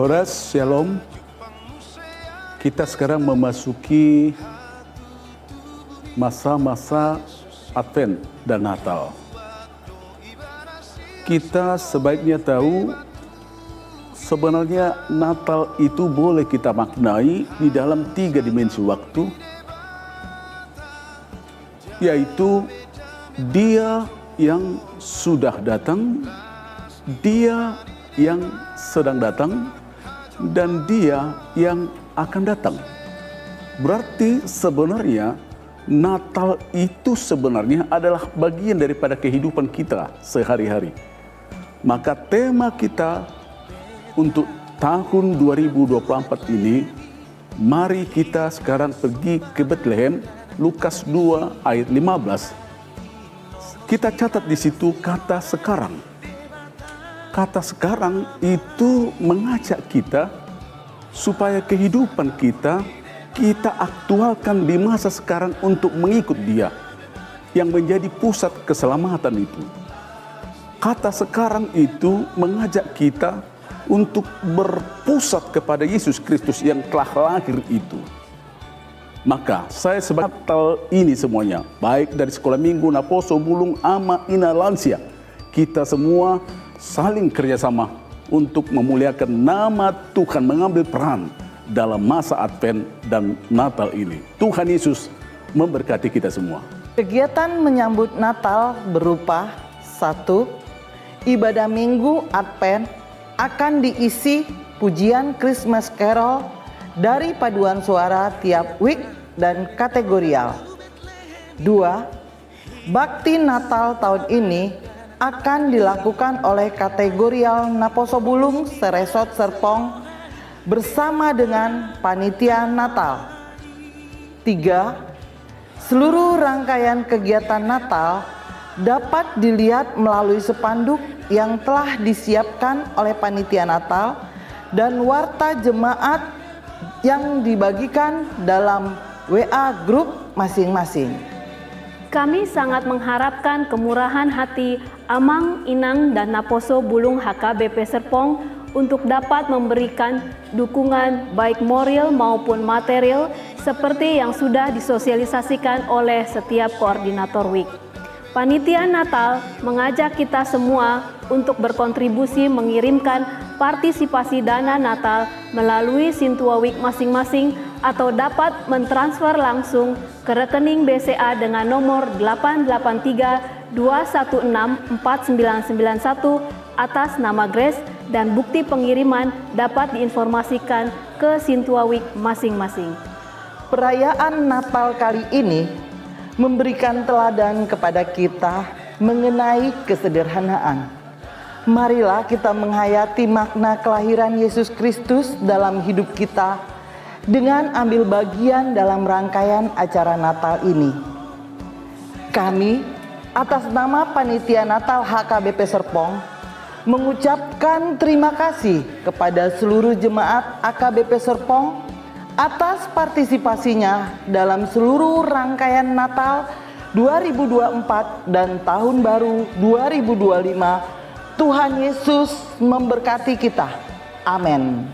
Horas, Shalom. Kita sekarang memasuki masa-masa Advent dan Natal. Kita sebaiknya tahu sebenarnya Natal itu boleh kita maknai di dalam 3 dimensi waktu, yaitu Dia yang sudah datang, Dia yang sedang datang, dan Dia yang akan datang. Berarti sebenarnya Natal itu sebenarnya adalah bagian daripada kehidupan kita sehari-hari. Maka tema kita untuk tahun 2024 ini, mari kita sekarang pergi ke Bethlehem, Lukas 2 ayat 15. Kita catat di situ kata sekarang. Kata sekarang itu mengajak kita supaya kehidupan kita aktualkan di masa sekarang untuk mengikut Dia yang menjadi pusat keselamatan itu. Kata sekarang itu mengajak kita untuk berpusat kepada Yesus Kristus yang telah lahir itu. Maka saya sebagai Natal ini semuanya, baik dari sekolah minggu, Naposo, Bulung, Ama, Ina, Lansia, kita semua saling kerjasama untuk memuliakan nama Tuhan, mengambil peran dalam masa Advent dan Natal ini. Tuhan Yesus memberkati kita semua. Kegiatan menyambut Natal berupa 1. Ibadah Minggu Advent akan diisi pujian Christmas Carol dari paduan suara tiap week dan kategorial. 2. Bakti Natal tahun ini akan dilakukan oleh kategorial Naposo Bulung Seresot Serpong bersama dengan panitia Natal. 3. Seluruh rangkaian kegiatan Natal dapat dilihat melalui spanduk yang telah disiapkan oleh panitia Natal dan warta jemaat yang dibagikan dalam WA grup masing-masing. Kami sangat mengharapkan kemurahan hati Amang, Inang, dan Naposo Bulung HKBP Serpong untuk dapat memberikan dukungan baik moral maupun material seperti yang sudah disosialisasikan oleh setiap koordinator week. Panitia Natal mengajak kita semua untuk berkontribusi mengirimkan partisipasi dana Natal melalui Sintua Week masing-masing atau dapat mentransfer langsung ke rekening BCA dengan nomor 883-216-4991 atas nama Grace, dan bukti pengiriman dapat diinformasikan ke Sintua Week masing-masing. Perayaan Natal kali ini memberikan teladan kepada kita mengenai kesederhanaan. Marilah kita menghayati makna kelahiran Yesus Kristus dalam hidup kita dengan ambil bagian dalam rangkaian acara Natal ini. Kami atas nama Panitia Natal HKBP Serpong mengucapkan terima kasih kepada seluruh jemaat AKBP Serpong atas partisipasinya dalam seluruh rangkaian Natal 2024 dan Tahun Baru 2025. Tuhan Yesus memberkati kita. Amin.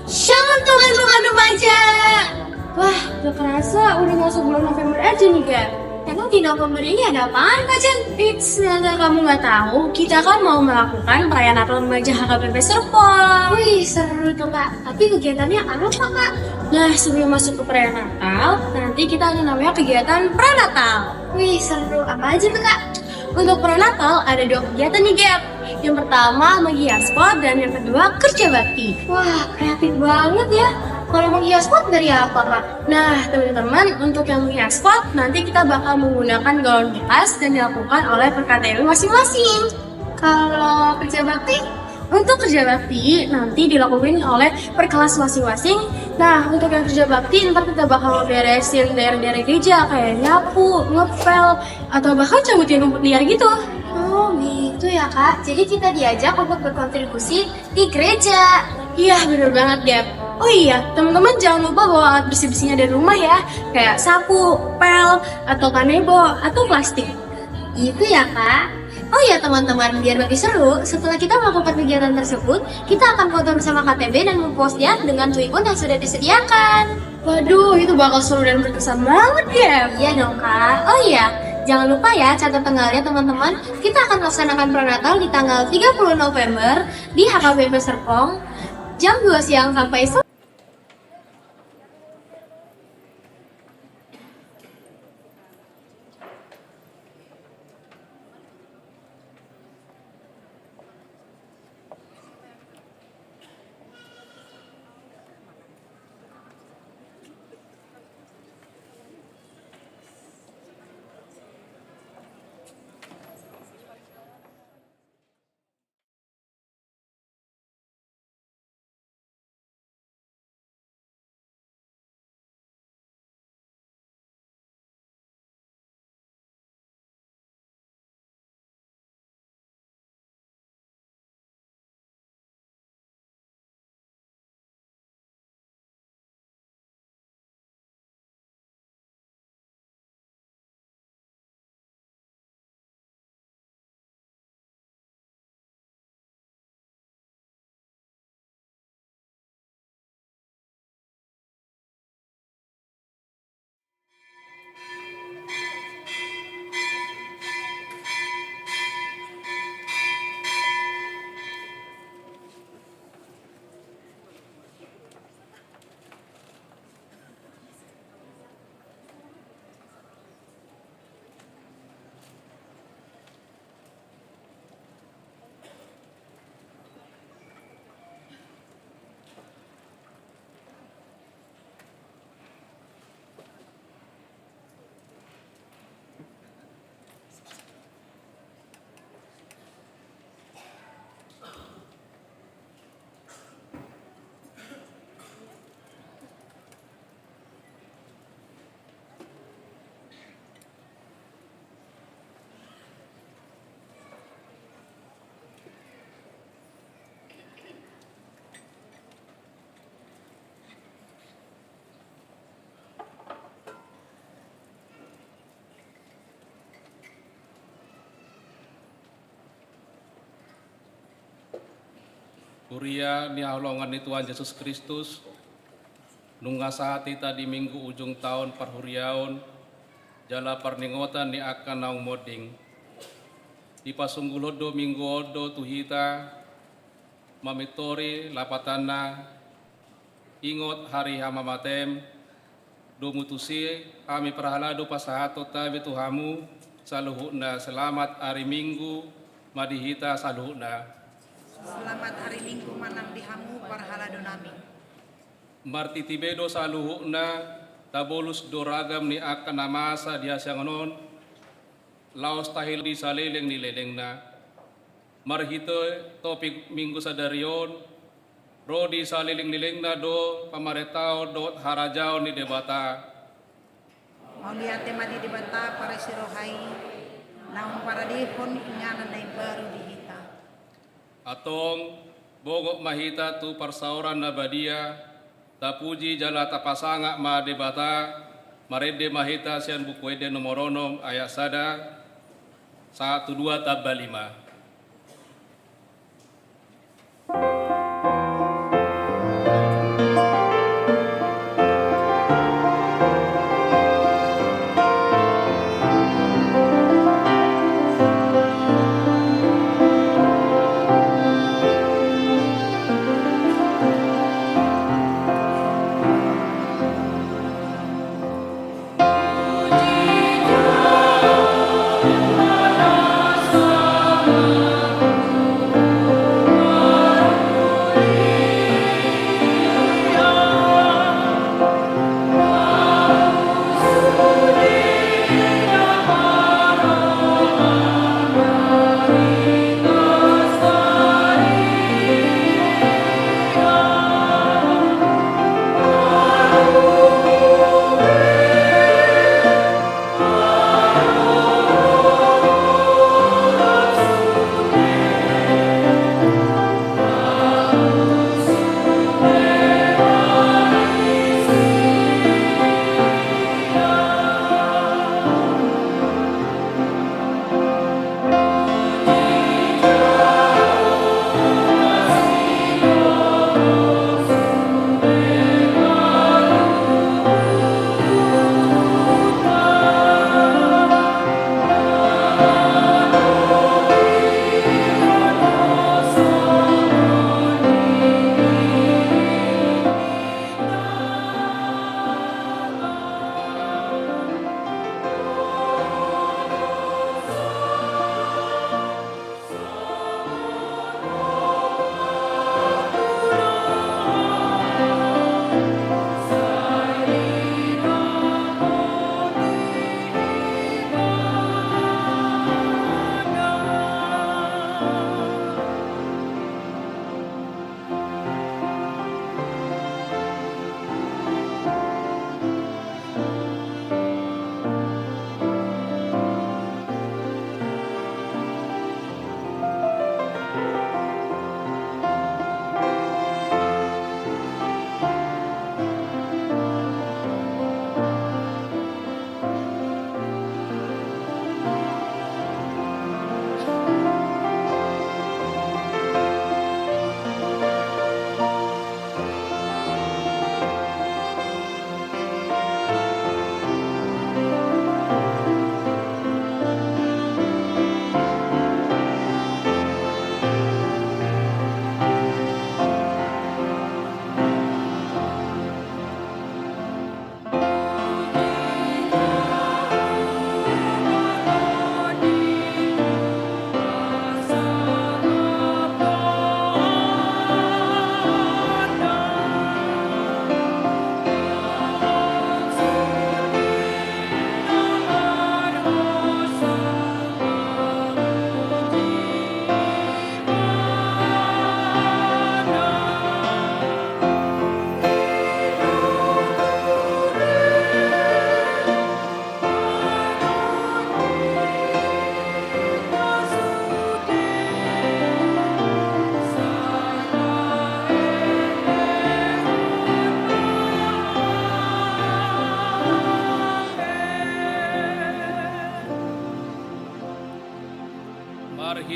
Shalom teman-teman remaja. Wah, gak kerasa udah masuk bulan November aja nih, Gak. Emang di November ini ada apaan, Kak Jen? Ternyata kamu nggak tahu, kita kan mau melakukan perayaan Natal remaja HKBP Serpong. Wih, seru tuh, Kak. Tapi kegiatannya apa, Kak? Nah, sebelum masuk ke perayaan Natal, nanti kita ada namanya kegiatan Pranatal. Wih, seru. Apa aja tuh, Kak? Untuk Pranatal ada 2 kegiatan nih, Gap. Yang pertama menghias pot dan yang kedua kerja bakti. Wah, kreatif banget ya. Kalau menghias pot dari apa, Kak? Nah, teman-teman, untuk yang menghias pot, nanti kita bakal menggunakan galon bekas dan dilakukan oleh per KTW masing-masing. Kalau kerja bakti, untuk kerja bakti nanti dilakukan oleh per kelas masing-masing. Nah, untuk yang kerja bakti, ntar kita bakal beresin daerah-daerah gereja kayak nyapu, ngepel, atau bahkan cabutin rumput liar gitu. Oh, gitu ya, Kak. Jadi kita diajak untuk berkontribusi di gereja. Iya, bener banget, Dep. Oh iya, teman-teman jangan lupa bawa alat bersih-bersihnya dari rumah ya, kayak sapu, pel, atau kanebo, atau plastik. Gitu ya, Kak? Oh iya teman-teman, biar lebih seru, setelah kita melakukan kegiatan tersebut, kita akan foto bersama KTB dan mempostnya dengan tweetbot yang sudah disediakan. Waduh, itu bakal seru dan berkesan banget ya. Iya dong, Kak. Oh iya, jangan lupa ya catat tanggalnya teman-teman. Kita akan melaksanakan prenatal di tanggal 30 November di HKBP Serpong, jam 2 siang sampai sore. Kuria ni aulongan ni Tuhan Yesus Kristus, nungasahati tadi minggu ujung tahun parhuriaun, jala parningotan ni akan naung moding. Di pasunggulodo minggu odo tuhita, mamitori lapatana, ingot hari hamamatem, domutusi ami prahalado pasahato tabi tuhamu, saluhuna selamat hari minggu, madihita saluhuna. Selamat hari Minggu manang dihamu parhalado nami. Marti tibedo saluhuna tabolus doragam ni akan namasa dia siangonon laos tahil di salileng ni lelengna. Marhito topik minggu sadarion rodi salileng nilengna do pamaretao dot harajao ni debata. Mauliate madi dibata para sirohai naung paradihon inganan na baru dihita. Atong bogok mahita tu parsauran na badia tapuji jala tapasanga ma debata marede mahita sian bukuede nomoronom ayat sada 1 2 tabal 5. Puji Tuhan,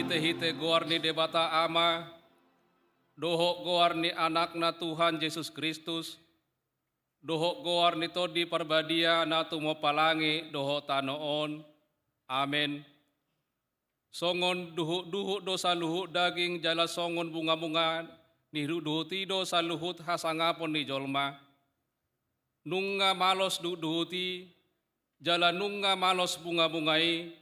hite-hite goar ni debata ama, dohok goar ni anakna Tuhan Yesus Kristus, dohok goar ni todi parbadia na tumo palangi dohok tanoon. Amen. Songon duhuk dosa luhut daging jala songon bunga-bunga ni duhuti dosa luhut hasangapon ni jolma. Nunga malos duhuti jala nunga malos bunga-bungai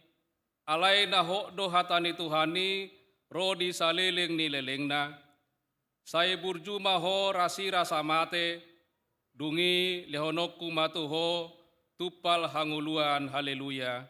alai na hok do hatani Tuhani rodi saliling ni lelengna. Saya burjuma ho rasi rasa mate dungi lehonokku matuho tupal hanguluan haleluya.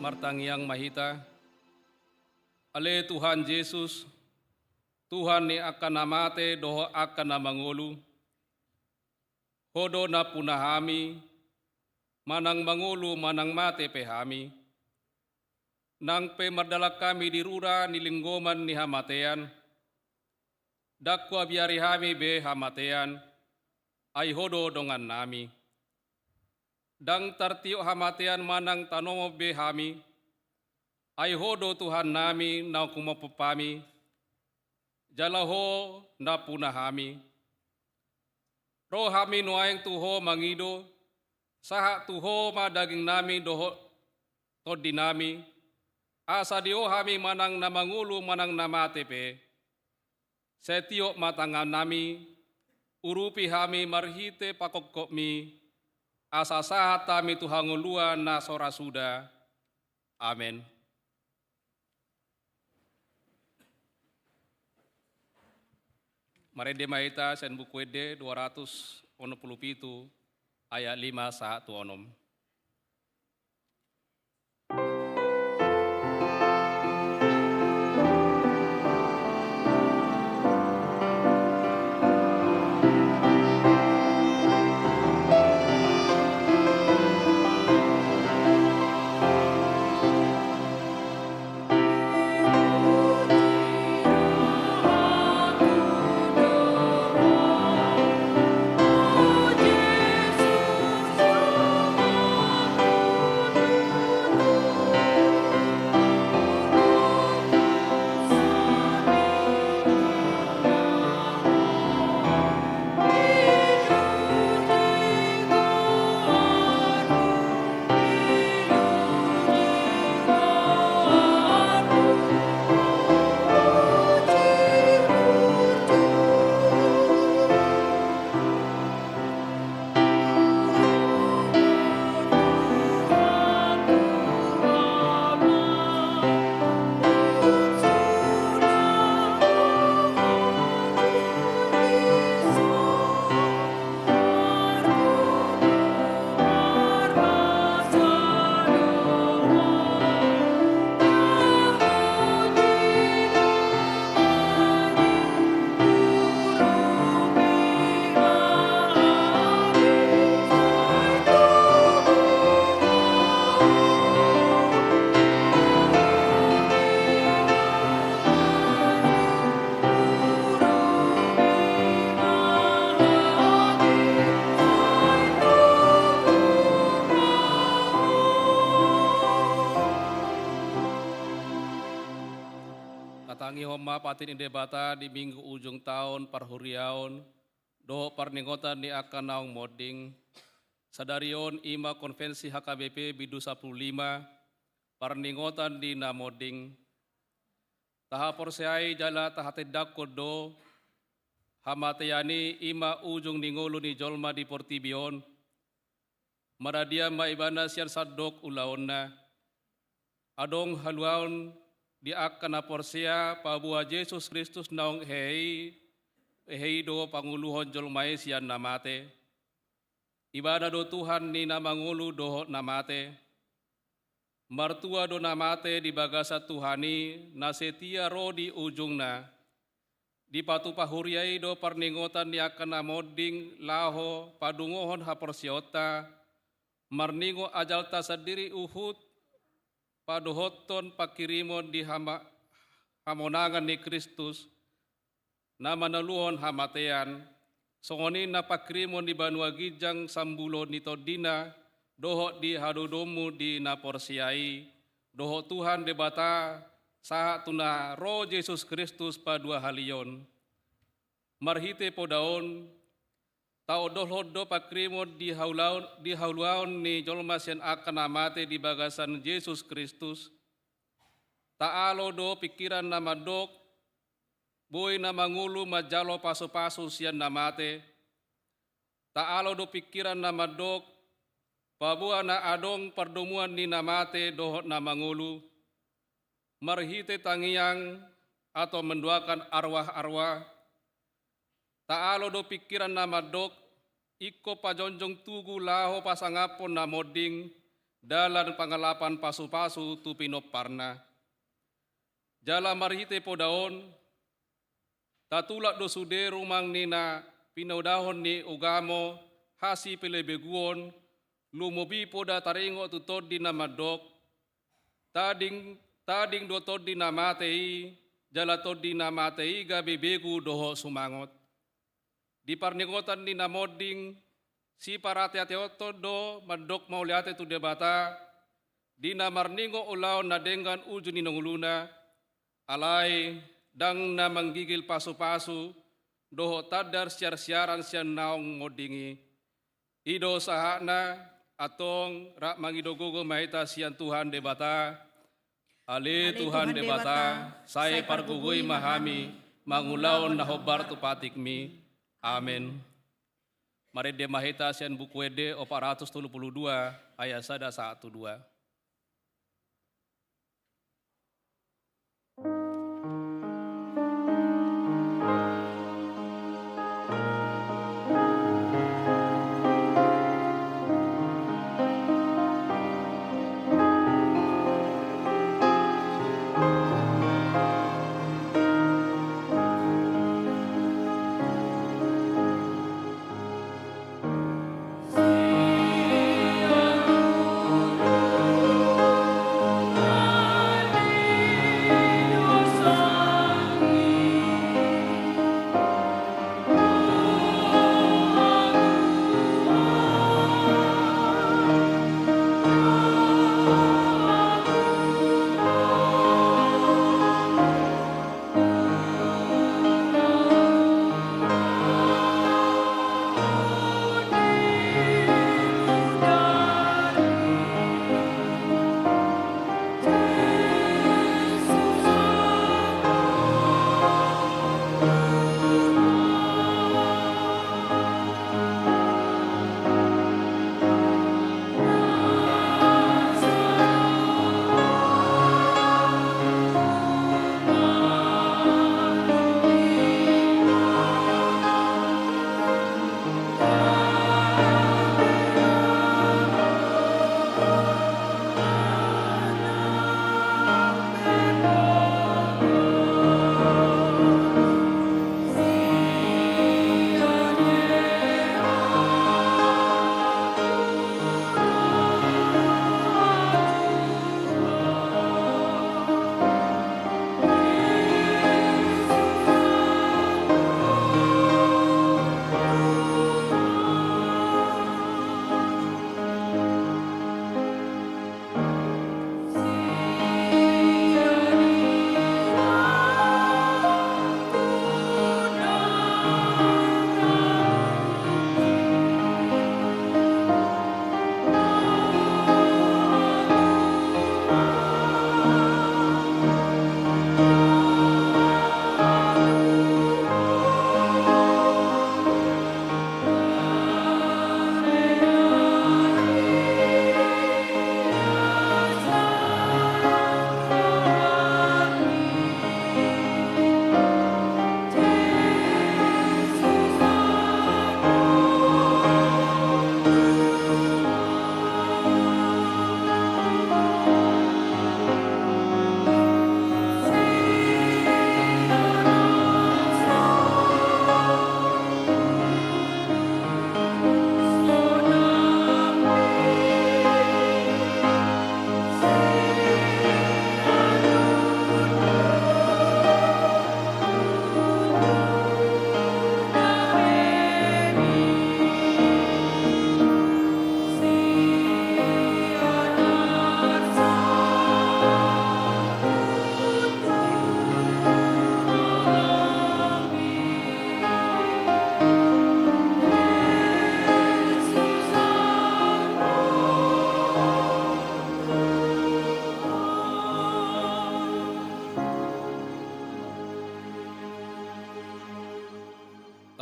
Martangiang mahita, ale Tuhan Yesus, Tuhan ni akan namate doho akan namangulu, hodo na punahami, manang mangulu manang mate pehami, nang pemardalak kami di rura ni linggoman ni hamatean, dakwa biari hami be hamatean, ay hodo dongan nami. Dang tartiok hamatean manang tanomo behami, ay hodo Tuhan nami na kumapapami, jalaho na punahami. Rohami nuaeng tuho mangido, saha tuho madaging nami doho todi nami, asa dio hami manang namangulu manang namatepe, setiok matangan nami, urupi hami marhite pakokok mi, asa sahat tami tuhanguluan na sora suda. Amen. Mari demaita sen buku ede 267 ayat 5 saat tuonom. Katangi homa patin indebata di minggu ujung tahun parhuriaon, doho parningotan ni akan naung moding, sadarion ima konvensi HKBP bidu 15, parningotan di namoding, taha porseai jala tahatedak kodo, hamateyani ima ujung ningolu ni jolma di portibion, maradia maibana sian sadok ulaonna, adong haluaon di akan porsia pabua Yesus Kristus naung hei do panguluhon jolmai sian namate. Ibadah do Tuhan ni namangulu doho namate. Martua do namate di bagasa Tuhani na setia ro di ujungna. Di patu pahuriai do parningotan di akan namoding laho padungohon haporsiota marningo ajalta sendiri uhud padohoton pakirimon di hamonangan ni Kristus na manaluhon hamatean songoni na pakrimon di banua gijang sambulo nito dina doho di hadodomu di naporsiai doho Tuhan debata saha tuna roh Yesus Kristus padua halion marhite podaon tau dohodo pakrimon di haulaon ni jolmasian akan amate di bagasan Yesus Kristus taalo do pikiran nama dok boy na mangulu majalo paso-paso siyan namate. Taalo do pikiran na madok, pabua na adong perdomuan ni namate dohot na mangulu. Marhite tangiyang atau mendoakan arwah-arwah. Taalo do pikiran na madok, iko pajonjong tugu laho pasangapon na moding, dalan pangalapan pasu-pasu tu pinoparna. Jala marhite podaon, tatulak do sude rumang nina pinaudahon ni ugamo hasi pelebeguon lumobi poda taringo tutod di namadok tading do tod di namatei jala tod di namatei gabi begu doho sumangot di parningotan ni namoding si parate ateoto do madok mauliate tu debata di namarningo ulaw na dengan uju ni nanguluna alay dang na manggigil pasu-pasu, doho tadar siar-siaran siya naong modingi. Ido sahana atong rak mangidogogo mahita siyan Tuhan debata. Ale Tuhan debata, saya pargugui mahami, mangulaon na hobar tu patikmi. Amen. Mari de mahita siyan buku ede 432 ayat 1-2.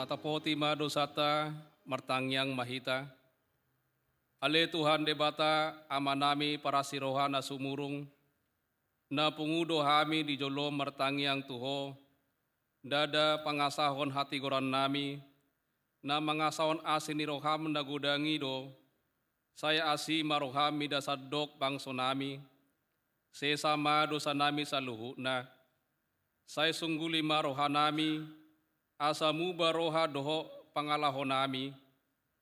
natapoti madosata martangyang mahita. Ale Tuhan debata amanami para sirohan na sumurung, na pungudo hami di jolo martangyang tuho, dada pangasahon hati goran nami, na mangasahon asin ni roham na gudangi do, saya asi marohami dasadok bangso nami, sesama dosa nami sa luhut na, saya sungguli marohanami, asamu baroha doho pangalahon nami,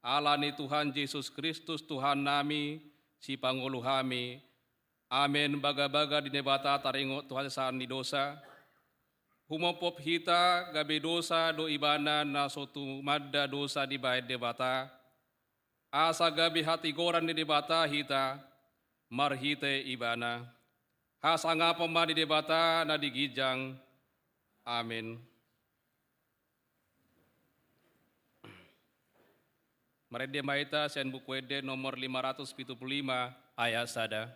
ala ni Tuhan Yesus Kristus Tuhan nami, si Pangulo hami. Amen. Baga-baga di nebata taringo Tuhan saan ni dosa. Humopop hita gabi dosa do ibana na sotu madda dosa di bayad debata. Asa gabi hati goran di debata hita marhite ibana. Hasa nga pama di debata na digijang. Amin. Marede maita sen bukwede nomor 575 ayat sada.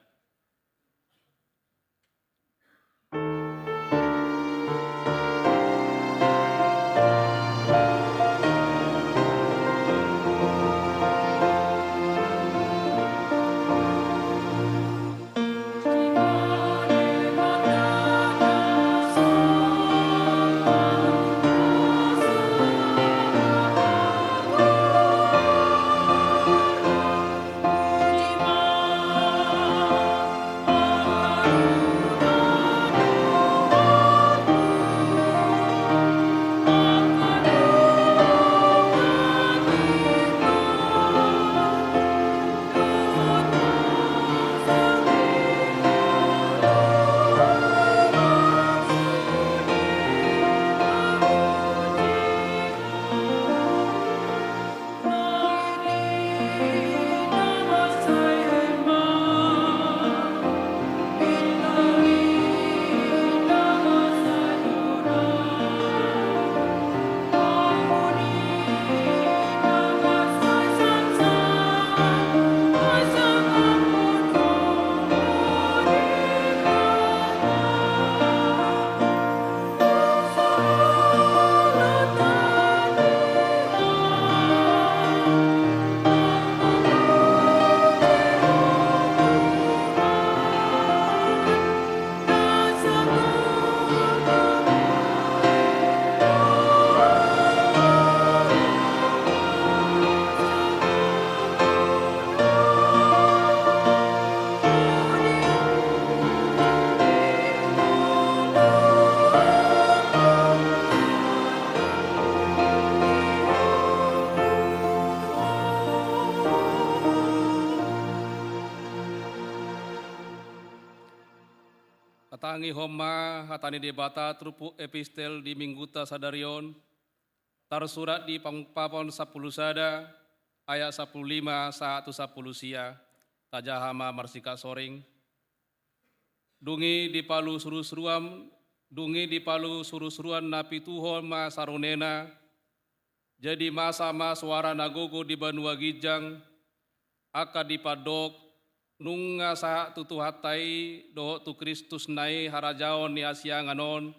Katangi homa hatani debata trupu epistel di mingguta sadarion, tersurat di pangpapon 10 sada, ayat 15 1 10 sia, tajahama marsika soring. Dungi di palu suruh-suruam, dungi di palu suruh-suruan napi tuhon ma sarunena, jadi masa-ma suara nagogo di Banua Gijang, aka dipadok, nunga sa tutuhatai doho tu Kristus nai harajaon ni Asia nganon,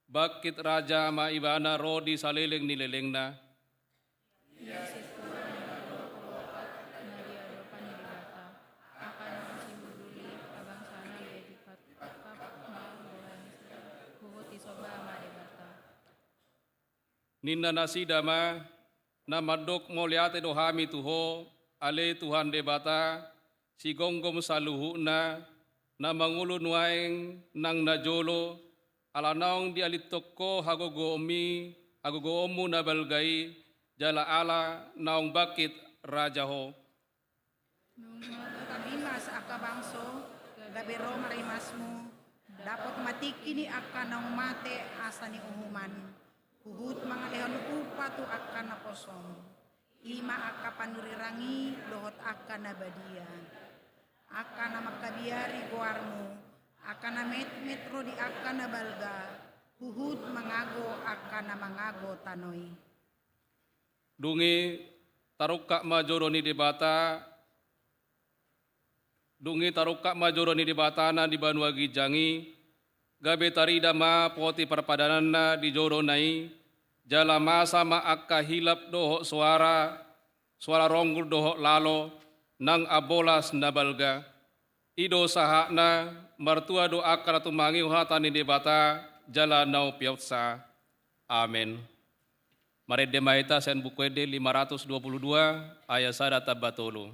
bakit raja ma ibana rodi saleleng nilelengna. Ninna nasi dama na madok moliate dohami tuho ale Tuhan debata si gonggom saluhu na mangulo nuaeng nang najolo alanaong di alitoko hagogo omu na balgai jala ala naong bakit raja ho. Nung kabimas aka bangso, gabero marimasmo, dapat matiki ni aka nang mate asa ni umuman. Huhut mga lehon upa tu aka na posong. Ima aka panurirangi, dohot aka na badia. Aka na magkabiari guarmo, aka na metro di aka na balga. Huhut mangago aka na mangago tanoy. Dungi tarukak majoro ni debata, dungi tarukak majoro ni debata na di Banua Gijangi, gabe tarida ma poti perpadanan na di joro nai, jala masa ma akka hilap doho suara ronggul doho lalo nang abolas nabalga ido sahakna martua do akka tumangi hatani debata jala nau piautsa. Amin. Mari demaita sen bukuede 522 ayat sada tabatolo.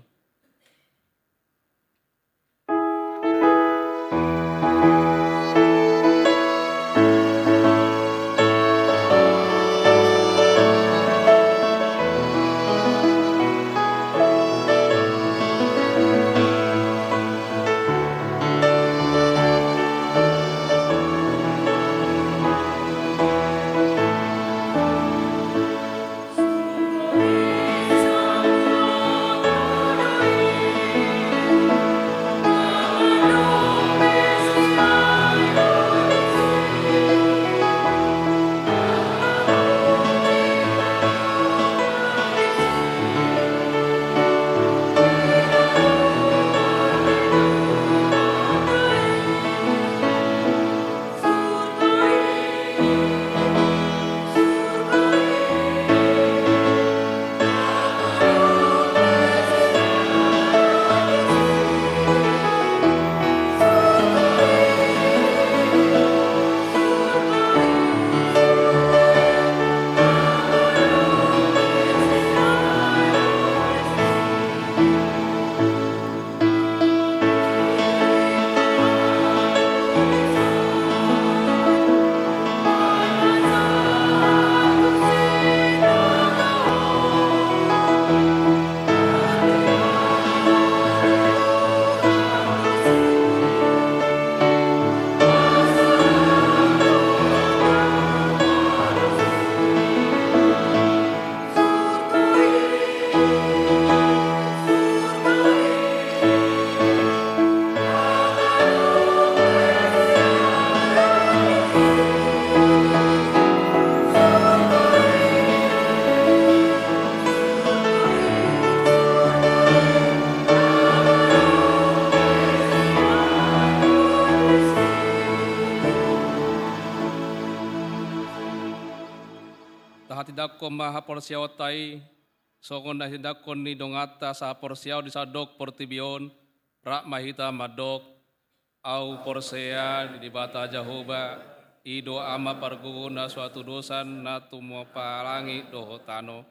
Tahatidak ko maha porsiaw tay, sokon na hindak ko ni dongata sa porsiaw di sadok portibion, rak mahita madok, au porsea di bata Jehovah, ido ama parguna suatu dosan na tumopalangi dohotano,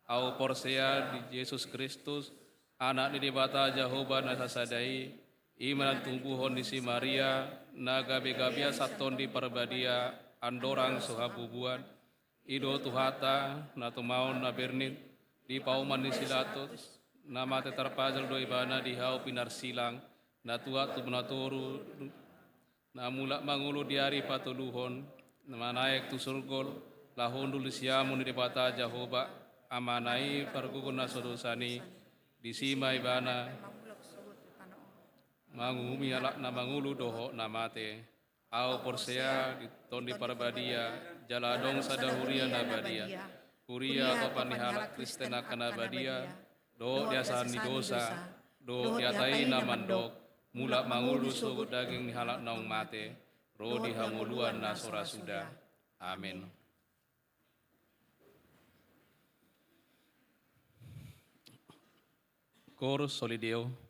au porsea di Yesus Kristus, anak di bata Jehovah na sasadai, iman tumbuhon di si Maria, na gabi-gabia saton di perbadia, andorang suhabubuan, ido tuhata na tumaon na bernit di pauman ni silatos na mate terpajal do ibana di hau pinar silang na tuat tu menaturu na mulak mangulu di hari patuluhon na manaik tu surgol lahon dulu siamun di bata Jehovah amanai pergugun na sodosani di sima ibana mangumi alak na mangulu doho na mate au porsea di tondi parbadia jaladong sadahuria nabadia huria atau panihala Kristen akan nabadia do diasani dosa do diatai namandok mulak mangulu sugut daging halak naung mate ro dihamuluan nasora sudah. Amin. Chorus Solideo.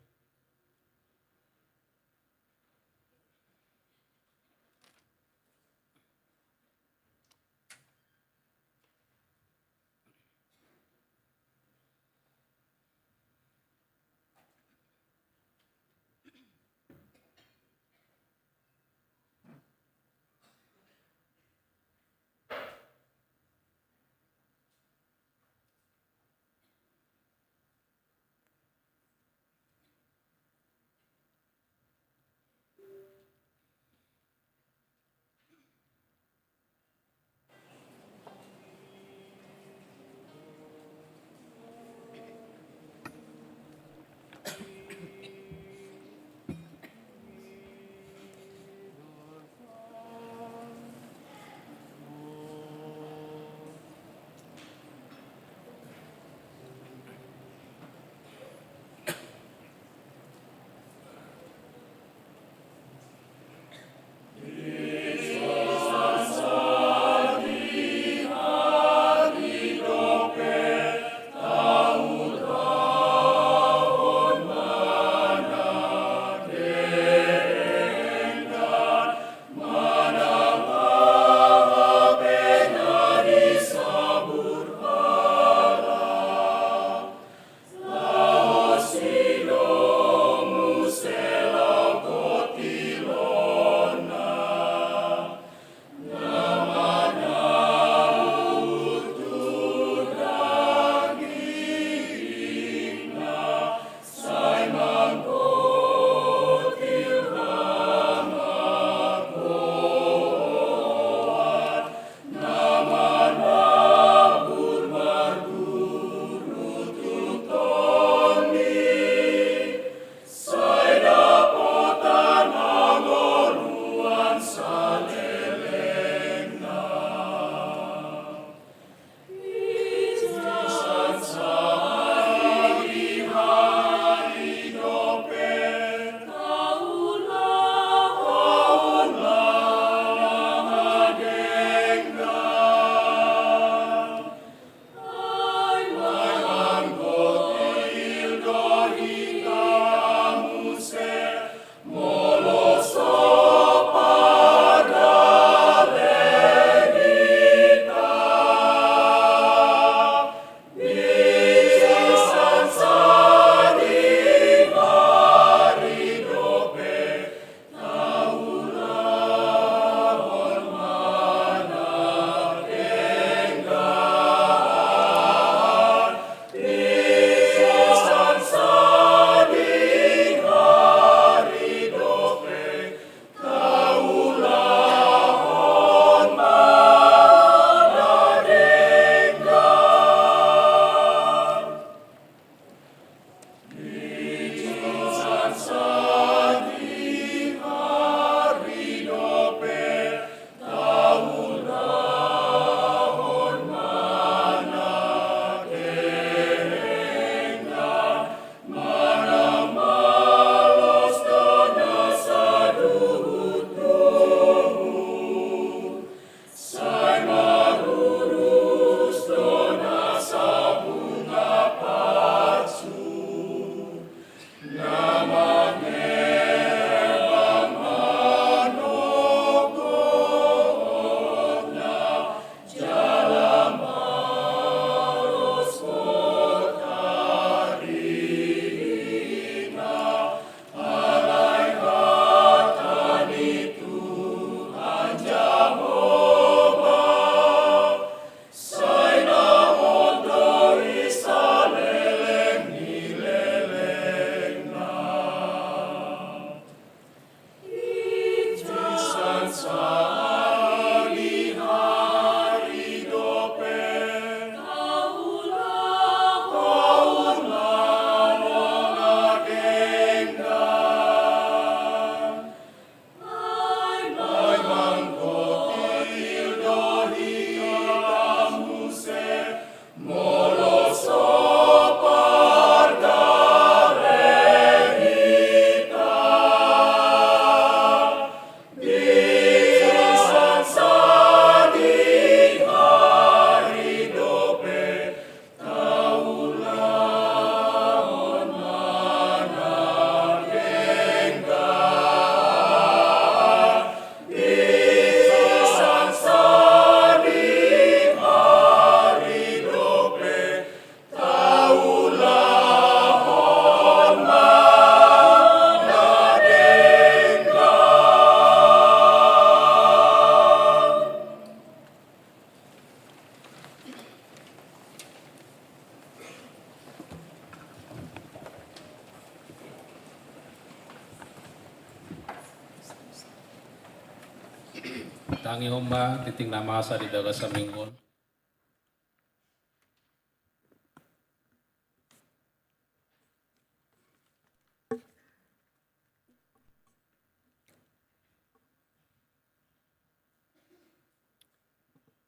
Tangi homba titing namasa di daga saminggon.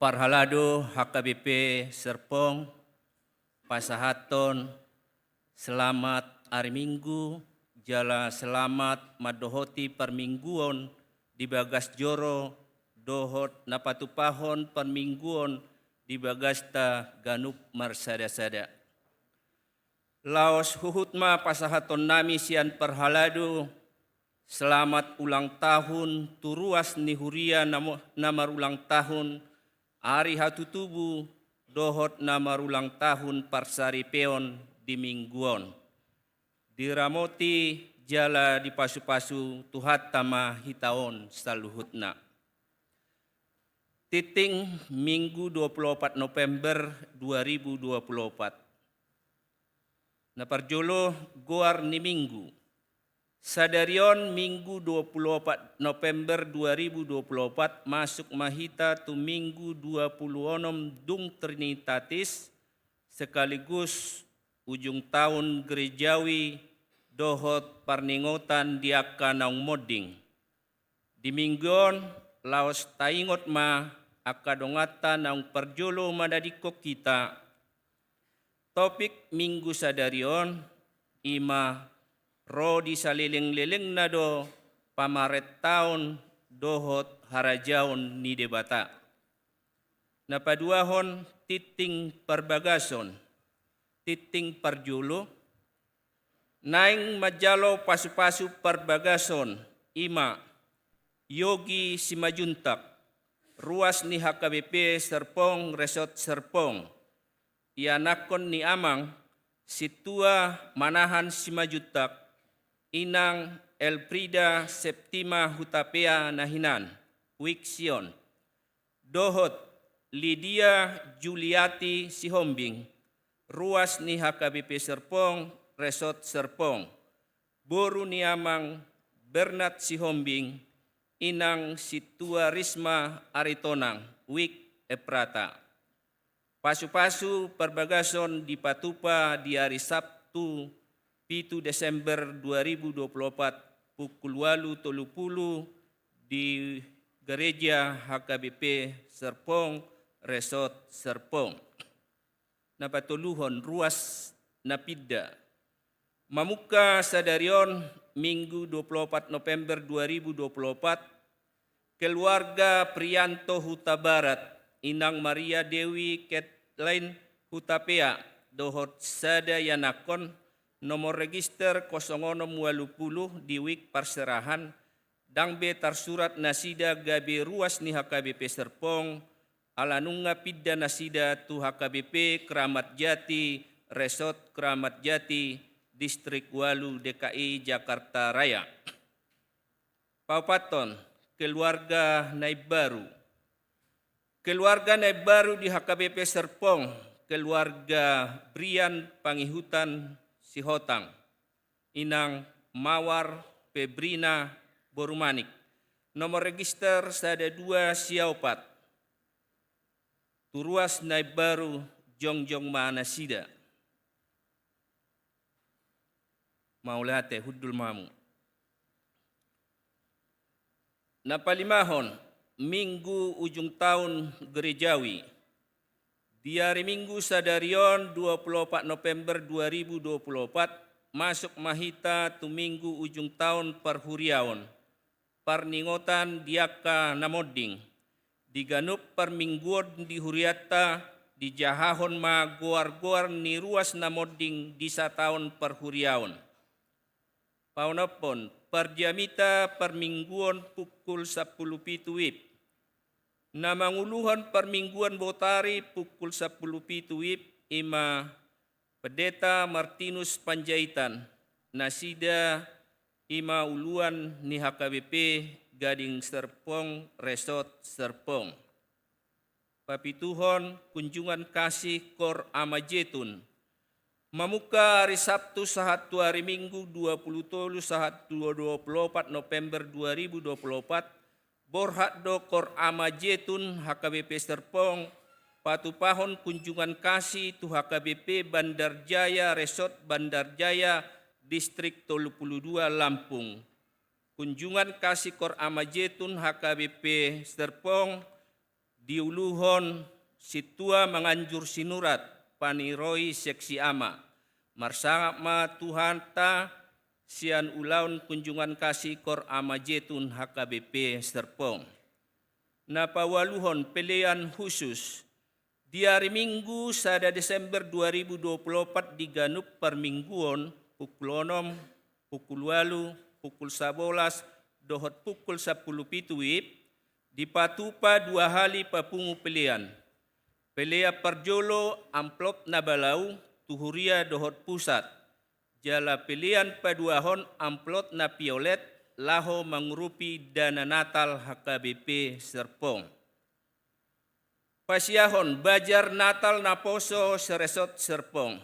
Parhalado HKBP Serpong, pasahaton, selamat hari Minggu, jala selamat madohoti permingguon di bagas joro, dohot napatupahon permingguon di bagasta ganup marsada-sada. Laos huhutma pasahaton nami sian parhalado, selamat ulang tahun, turuas nihuria namar ulang tahun, Ari hatutubu dohot namarulang tahun parsari peon di mingguon. Diramoti jala di pasu-pasu tuhat tama hitaon saluhutna. Titing Minggu 24 November 2024. Naparjolo goar ni Minggu. Sadarion Minggu 24 November 2024 masuk mahita tu Minggu 26 Dung Trinitatis sekaligus ujung tahun gerejawi dohot parningotan diaka naung moding. Di mingguon laos taingot ma akadongata naung perjolo madadiko kita. Topik Minggu sadarion ima ro di saliling-liling na do pamaret taon dohot harajaon ni debata. Napaduahon titing perbagason, titing parjulo, naing majalo pasu-pasu perbagason, ima, Yogi Simajuntak, ruas ni HKBP Serpong, Resort Serpong, ianakon ni Amang, situa manahan Simajuntak, Inang Elfrida Septima Hutapea Nahinan, Wiksion, dohot Lydia Juliati Sihombing, ruas ni HKBP Serpong, Resort Serpong, boru ni Amang Bernat Sihombing, Inang Situa Risma Aritonang, Wik Eprata. Pasu-pasu perbagason di Patupa di hari Sabtu 7 Desember 2024 pukul 8.30 di Gereja HKBP Serpong, Resort Serpong. Napatuluhon ruas napida. Mamuka sadarion Minggu 24 November 2024 keluarga Prianto Huta Barat, Inang Maria Dewi Kathleen Hutapea, dohot sada yanakon, nomor register 0680 di Wik Parserahan, dangbe tarsurat nasida gabe ruas ni HKBP Serpong, alanunga pidda nasida tu HKBP Keramat Jati, Resort Keramat Jati, Distrik Walu DKI Jakarta Raya. Paupaton, keluarga Naib Baru. Keluarga Naib Baru di HKBP Serpong, keluarga Brian Pangihutan Sihotang, Inang Mawar Febrina Borumanik, nomor register sada 2 Siaupat, turuas Naib Baru Jongjong Manasida. Maulate hudul mamu. Napalimahon Minggu ujung tahun gerejawi. Di hari Minggu sadarion 24 November 2024 masuk mahita tu Minggu ujung tahun perhuriaon. Parningotan diaka namoding. Diganup permingguon di huriata di jahahon ma goar-goar ni ruas namoding di satahun perhuriaon. Paunapon perjamita permingguon pukul 10.07 WIB. Namanguluhan permingguan Botari pukul 10.07 WIB ima Pendeta Martinus Panjaitan, nasida ima uluan ni HKBP Gading Serpong, Resort Serpong. Papituhon kunjungan kasih Kor Amajetun. Mamuka hari Sabtu sahatu hari Minggu 23 sahat 24 November 2024 Borhat do Kor Amajetun HKBP Serpong, patupahon kunjungan kasih tu HKBP Bandar Jaya Resort Bandar Jaya Distrik 32 Lampung. Kunjungan kasih Kor Amajetun HKBP Serpong diuluhon situa menganjur sinurat paniroi seksi ama. Marsangap ma Tuhan ta sian ulaun kunjungan kasih Kor Amajetun HKBP Serpong. Napawaluhon pilihan khusus di hari Minggu sada Desember 2024 diganup permingguon pukul 6, pukul 8, pukul 11, dohot pukul 10 WIB dipatupa 2 hari papungu pilihan. Pelea perjolo amplop nabalau tuhuria dohot pusat. Jala pilihan paduahon amplop na piolet laho mengurupi dana Natal HKBP Serpong. Pasiahon Bajar Natal Naposo Seresot Serpong.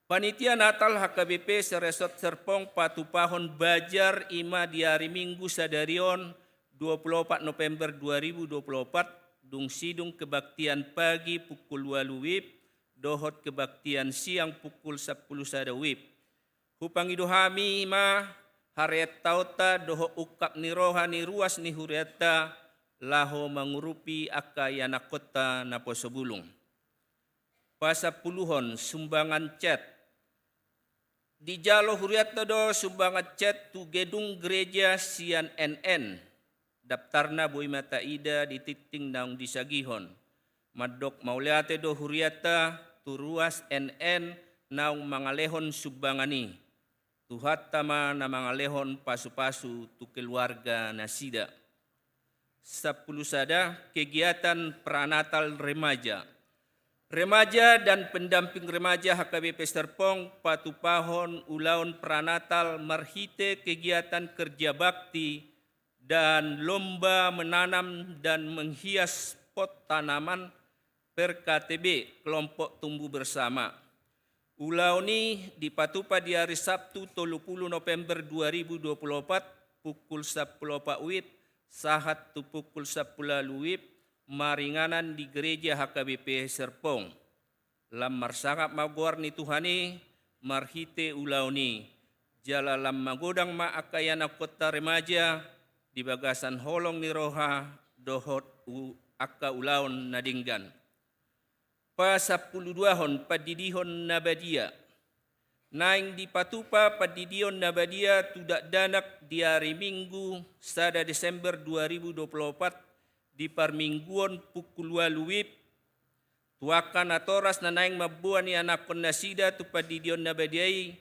Panitia Natal HKBP Seresot Serpong patupahon Bajar ima di hari Minggu sadarion 24 November 2024 dung sidung kebaktian pagi pukul 8 WIB dohot kebaktian siang pukul 10 sada WIB. Hupangido hami ima hariat tauta doho ukap ni rohani ruas ni huriata laho mengurupi akayana kota Naposo Bulung. Pasapuluhon sumbangan cat. Di jalo huriata do sumbangan cat tu gedung gereja sian NN. Daftarna boy mata ida di titing daung disagihon. Madok mauliate do huriata tu ruas NN naung mangalehon sumbangani. Tuhat tama na mangalehon pasu-pasu tu keluarga nasida. 10 sada kegiatan pranatal remaja. Remaja dan pendamping remaja HKBP Serpong patupahon ulaun pranatal marhite kegiatan kerja bakti dan lomba menanam dan menghias pot tanaman per KTB kelompok tumbuh bersama. Ulauni dipatupa di hari Sabtu 30 November 2024 pukul 10.04 WIB sahat tu pukul 10 WIB maringanan di gereja HKBP Serpong. Lam marsangap magwar ni Tuhani marhite ulauni. Jala lam magodang maakayana kota remaja di bagasan holong ni roha dohot akka ulaun nadinggan. Pa 12 hon padidihon nabadia. Naing dipatupa padidion nabadia tidak danak di hari Minggu sada Desember 2024 di parmingguon pukul 8 WIB tuakan atoras na naing mabuan ni anak nasida tu padidion nabadiai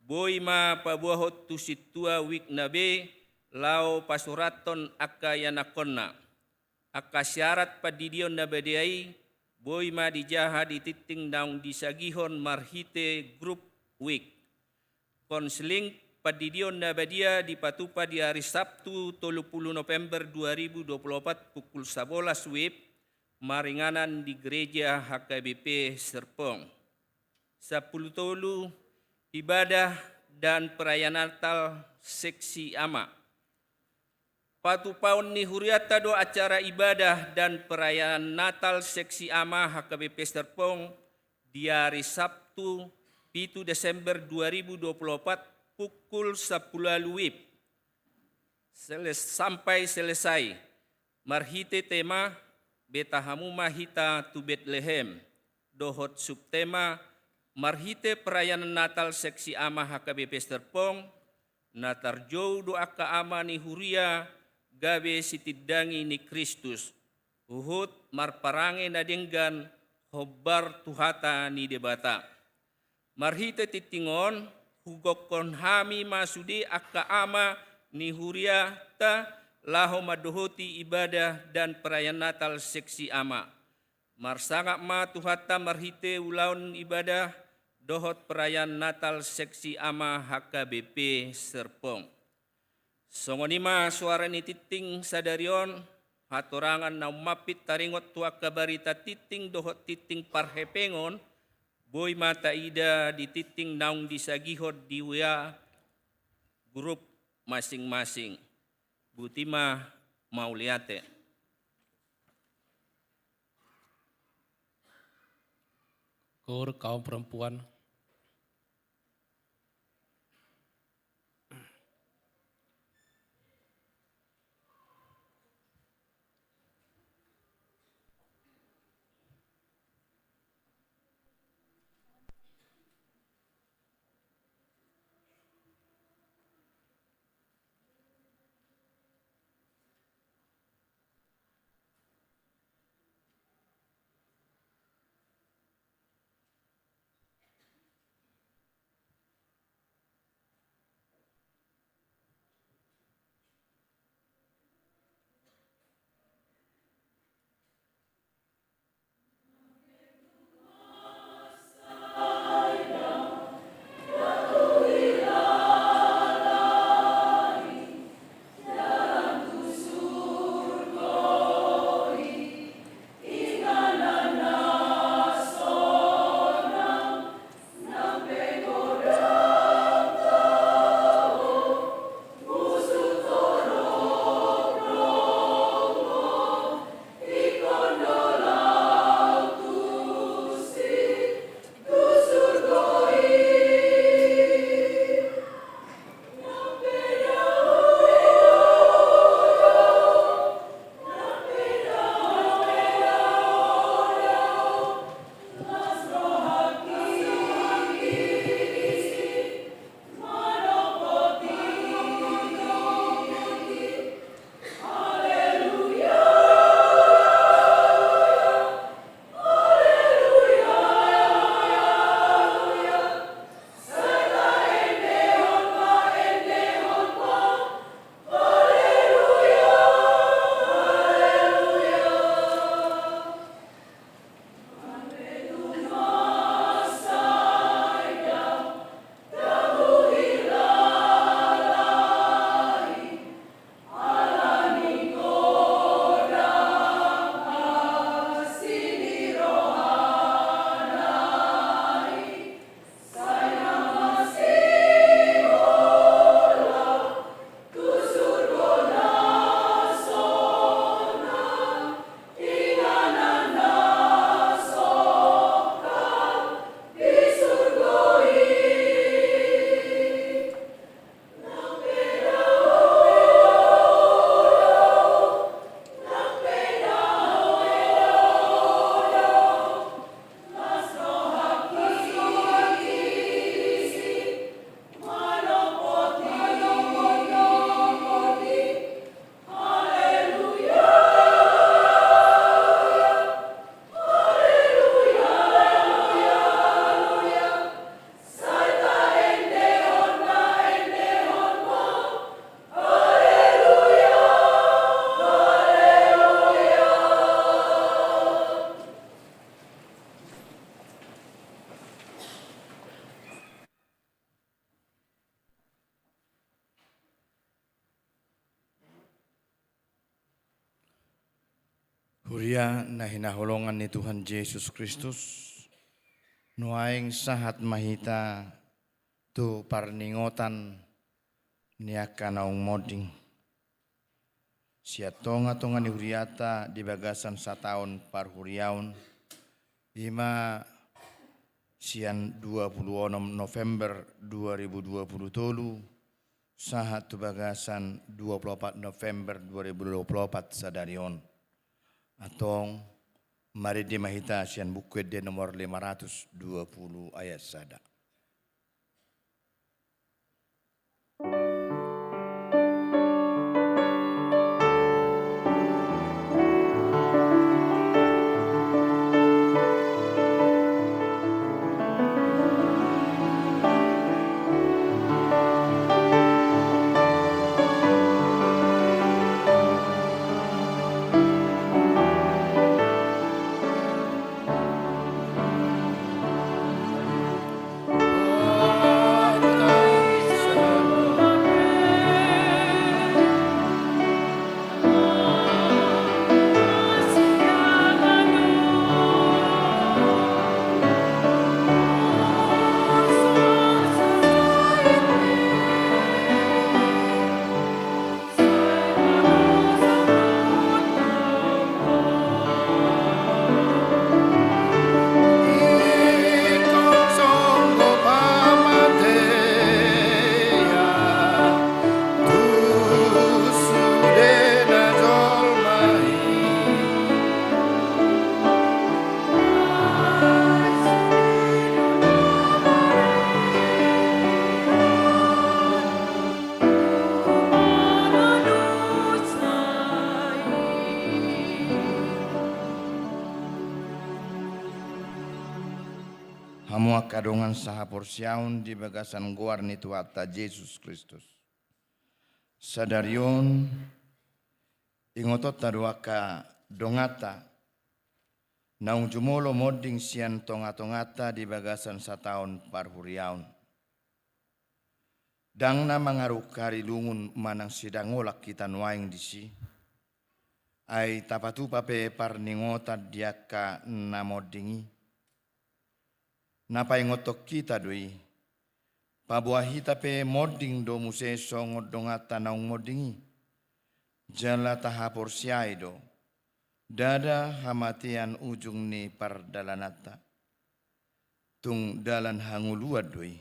boy ma pabuahot tu situa wik nabe lao pasuraton akka yanakonna akka syarat padidion nabadiai boy ma dijaha di titing daung disagihon marhite grup week. Konseling padidion nabadia dipatupa di hari Sabtu 30 November 2024 pukul 11 WIB maringanan di gereja HKBP Serpong. 10 tolu ibadah dan perayaan Natal seksi ama. Patupaun ni huriata do acara ibadah dan perayaan Natal seksi ama HKBP Serpong di hari Sabtu 7 Desember 2024 pukul 10 WIB sampai selesai. Marhite tema Betahamu Mahita tu Bethlehem. Dohot subtema marhite perayaan Natal seksi ama HKBP Serpong. Natarjou doa ka ama ni huria gabe sitidangi ni Kristus. Uhut marparange nadenggan hobbar tuhata ni debata. Marhite titingon hugokon hami masudi akka ama ni huria ta laho madohoti ibadah dan perayaan Natal seksi ama. Marsangak ma tuhata marhite ulaun ibadah dohot perayaan Natal seksi ama HKBP Serpong. Songonima suara ni titing sadarion hatorangan na umapit taringot tuak kabarita titing dohot titing parhepengon boy mata ida di titing naung disagihod diwia grup masing-masing. Butima Mauliate. KUR kaum perempuan. Huria na hinahulongan ni Tuhan Yesus Kristus, nuaing sahat mahita tu parningotan niaka naung moding. Siatonga-tonga ni huriata di bagasan sataun par huriaun, ima sian 26 November 2023, sahat tu bagasan 24 November 2024 sadarion. Atong mari di mahita sian buku de nomor 520 ayat sada. hamua kadongan saha porsiaun di bagasan goar ni tuata Yesus Kristus. Sadarion ingotot taruaka dongata naung jumolo moding sian tonga-tongata di bagasan sataon parhuriaun. Dang na mangaruk kari lungun manang sidangolak kita nuaing disi. Ay tapatu pape parningota diaka namodingi. Napai ngotok kita doi. Pabuahi tape moding do muse songot dongata naung modingi. Jala tahapor siai do. Dada hamatian ujung ni pardalanata. Tung dalan hanguluad doi.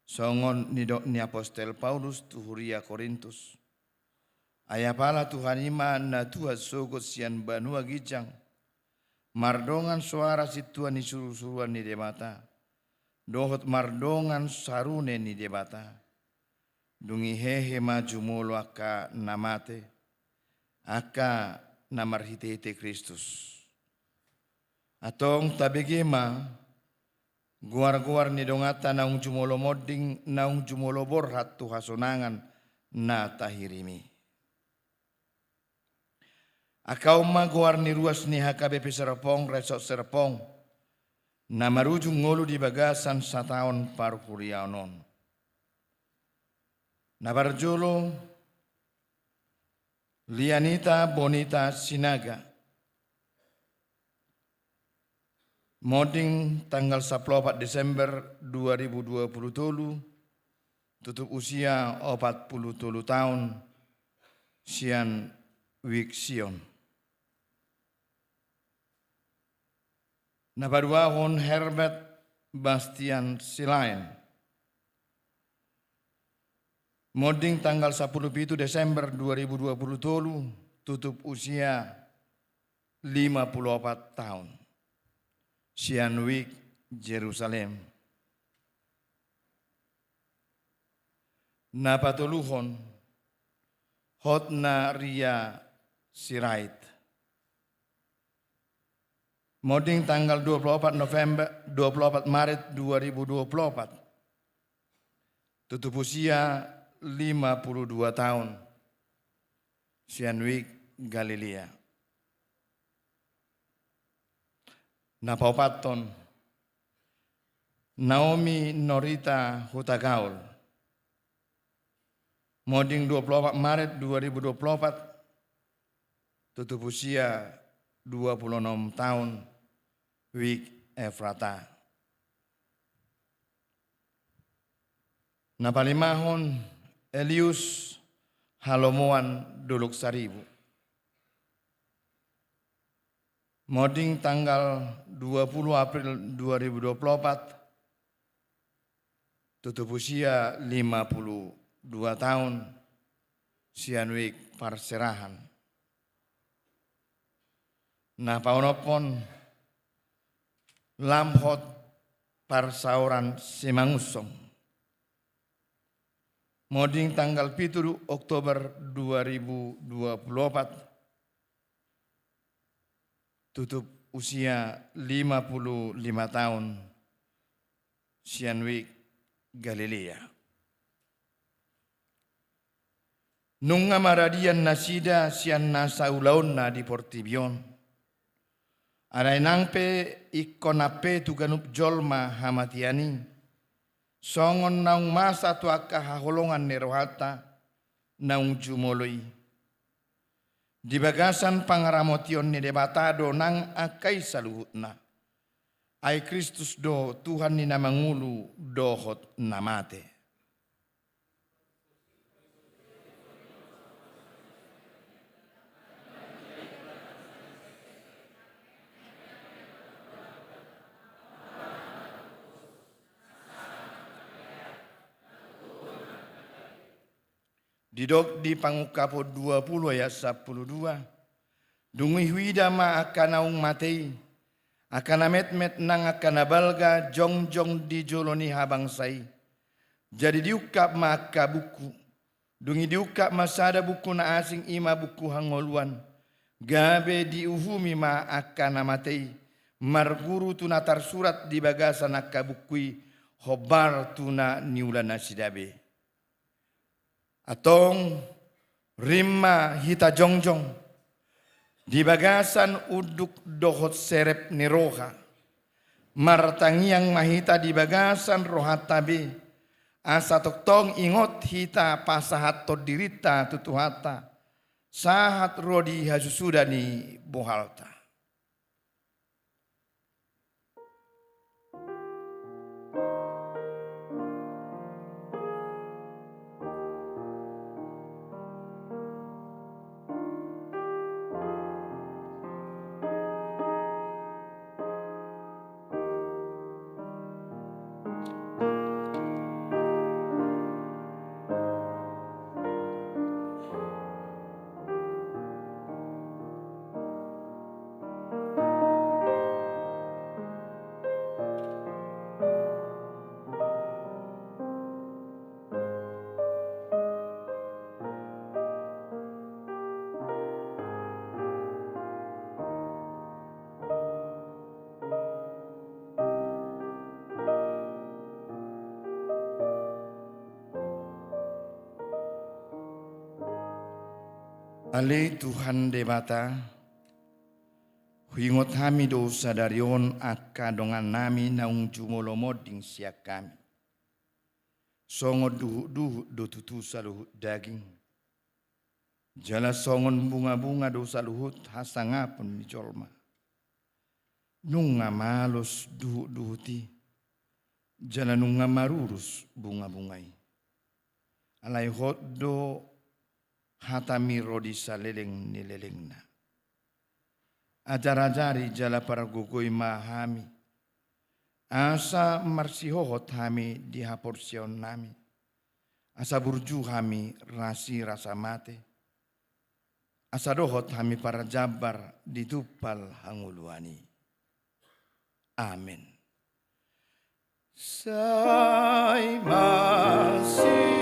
Songon ni apostel Paulus tuhuria Korintus. Ayapala Tuhan iman na Tuhan sogot sian banua gijang. Mardongan suara si Tuhan ni suruh-suruhan ni debata. Dohot mardongan sarune ni debata. Dungi hehe maju molo aka namate. Aka namarhite Kristus. Atong tabegema guar-guar ni dongata naung jumolo moding naung jumolo borhat tu hasonangan na tahirimi. Akau maguar ni ruas ni HKBP Serpong, Resort Serpong, na marujung ngolu di bagasan sataon parhurianon. Na barjolo, Lianita Bonita Sinaga, moding tanggal 14 Desember 2020, tutup usia 47 tahun, sian Wiksion. Nabaruahon Herbert Bastian Silain. Moding tanggal 17 Desember 2020 tutup usia 54 tahun. Sianwik, Jerusalem. Napatuluhon Hotna Ria Sirait. Moding tanggal 24 Maret 2024. Tutup usia 52 tahun. Sianwik, Galilea. Napaupaton Naomi Norita Hutagaul. Moding 24 Maret 2024. Tutup usia 26 tahun, Wik Efrata. Napalimahon Elius Halomoan Duluk Saribu. Moding tanggal 20 April 2024, tutup usia 52 tahun, Sianwik Parserahan. Nah paunopon Lamhot Parsauran Simangusong. Moding tanggal 7 Oktober 2024. Tutup usia 55 tahun. Sianwik, Galilea. Nunga maradian nasida sian nasa ulaon na di Portibion. Aray nangpe ikonape tuganup jolma hamatiani. Songon naung masa tuaka haholongan nerohata naung jumoloy. Di bagasan pangaramotion ni debatado nang akay saluhutna. Ay Kristus do Tuhan ni namangulu dohot namate. Didok di pangukapo 20 ayat 12. Dungi huida ma akanaung matei. Akana met-met nang akana balga jong-jong di joloni habangsai. Jadi diukap ma akka buku. Dungi diukap masada buku na asing ima buku hangoluan. Gabe diuhumi ma akana matei. marguru tuna tarsurat di bagasan nakabukui hobar tuna niulana sidabe. Atong rimma hita jongjong di bagasan uduk dohot serep niroha. Martangiang mahita di bagasan rohatabe. Asa toktong ingot hita pasahat to dirita tutuhata. Sahat rodi hasusudani bohalta. Ale Tuhan debata, huingot kami dosa darion akka dongan nami naung jumolomoding siak kami. Songo duhu do tutu saluhut daging. Jala songon bunga-bunga dosa luhut hasangapun ni colma. Nunga malos duhuti. Jala nunga marurus bunga-bungai. Alai hoddo hatami rodi saleleng ni lelengna. Ajar-ajari jala para gugoi mahami. Asa marsihohot hami di haporsion nami. Asa burju hami rasi rasa mate. Asa dohot hami para jabar di tupal hanguluani. Amin. Sai masih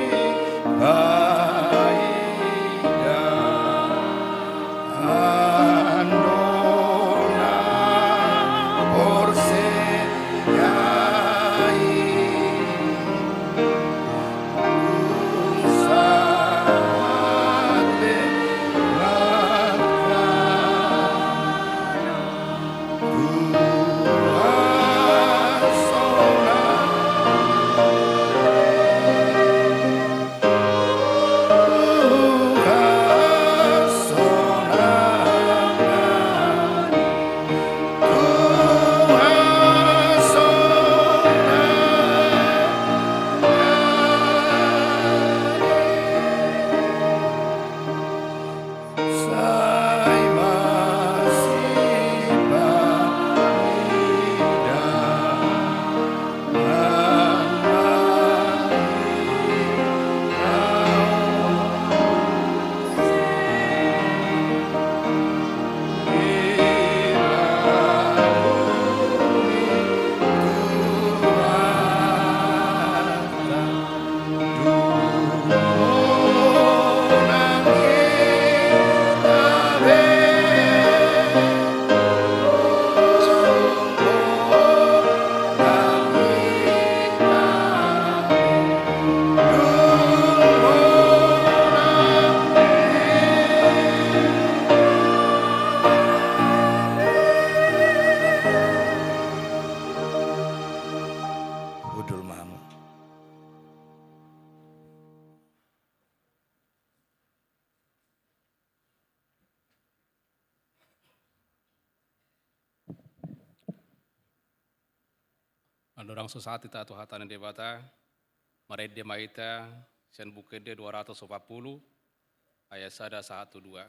Andorang sosati ta tuhatan debata, marede maita, sen bukede 240, ayat sada 1-2.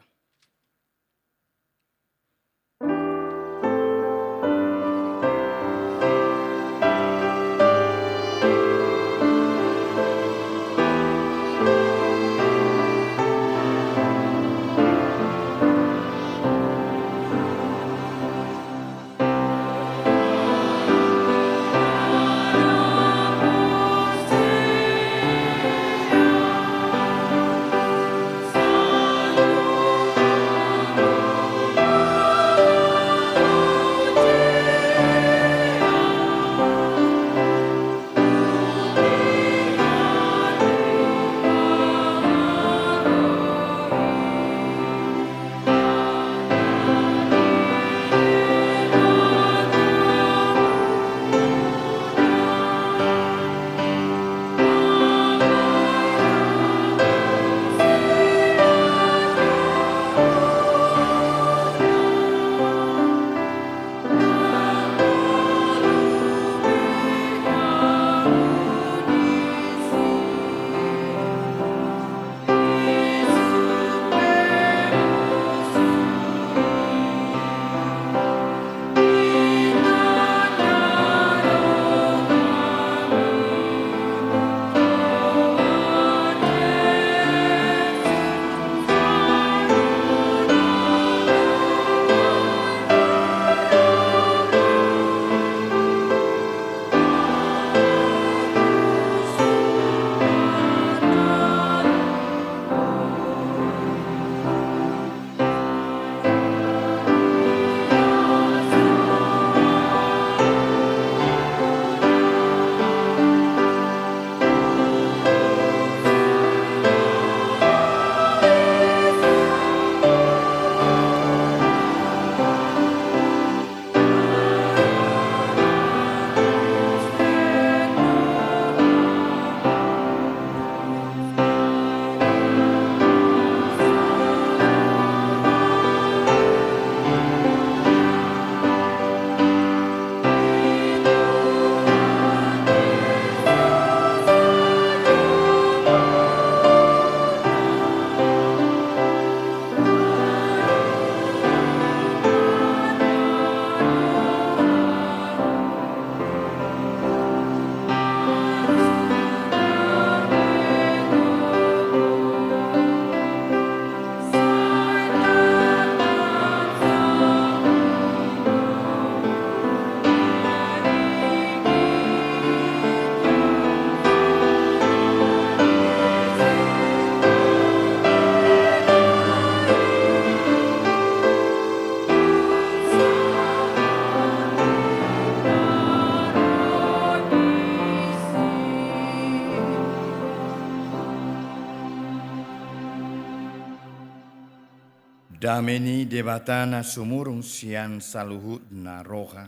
Dameni debatana sumurung sian saluhut na roha.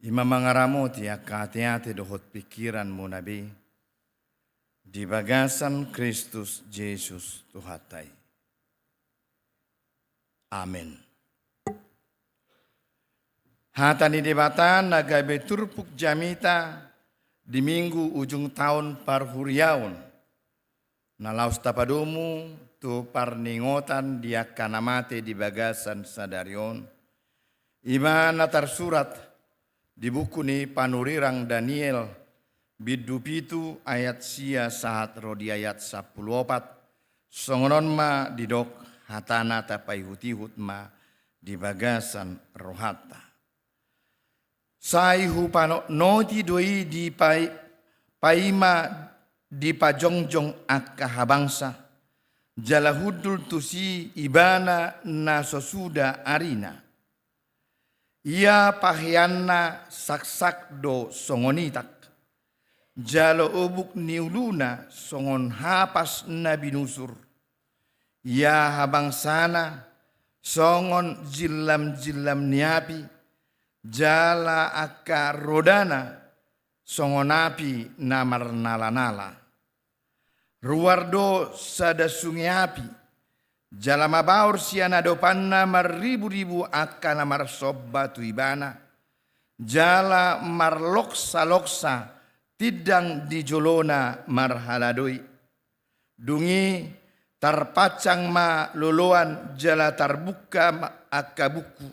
Ima mangaramot ya kate-ate dohot pikiran mo nabi. Di bagasan Kristus Yesus Tuhatai. Amin. Hatani debatan nagabe turpuk jamita di minggu ujung tahun parhuriaun. Nalaus tapadomu tu parningotan dia kanamate di bagasan sadarion. Ima natar surat di buku ni panurirang Daniel bidu pitu ayat sia saat rodi ayat 14 songonon ma didok hatana tapai hutihut ma di bagasan rohata. Sai hupano noti doi di paima di pajongjong akka habangsa jalahudul tusi ibana na sosuda arina. Ia pahianna saksak do songonitak. Jalo obuk niuluna songon hapas na binusur. Ya habang sana songon jilam-jilam niapi. Jala akka rodana songon api namar nala-nala. Ruwardo sada sungai api. Jala mabaur siana dopanna maribu-ribu akka namar sobbatu ibana. Jala marloksa-loksa tidang di jolona marhaladoi. Dungi tarpacang ma loloan jala tarbuka akka buku.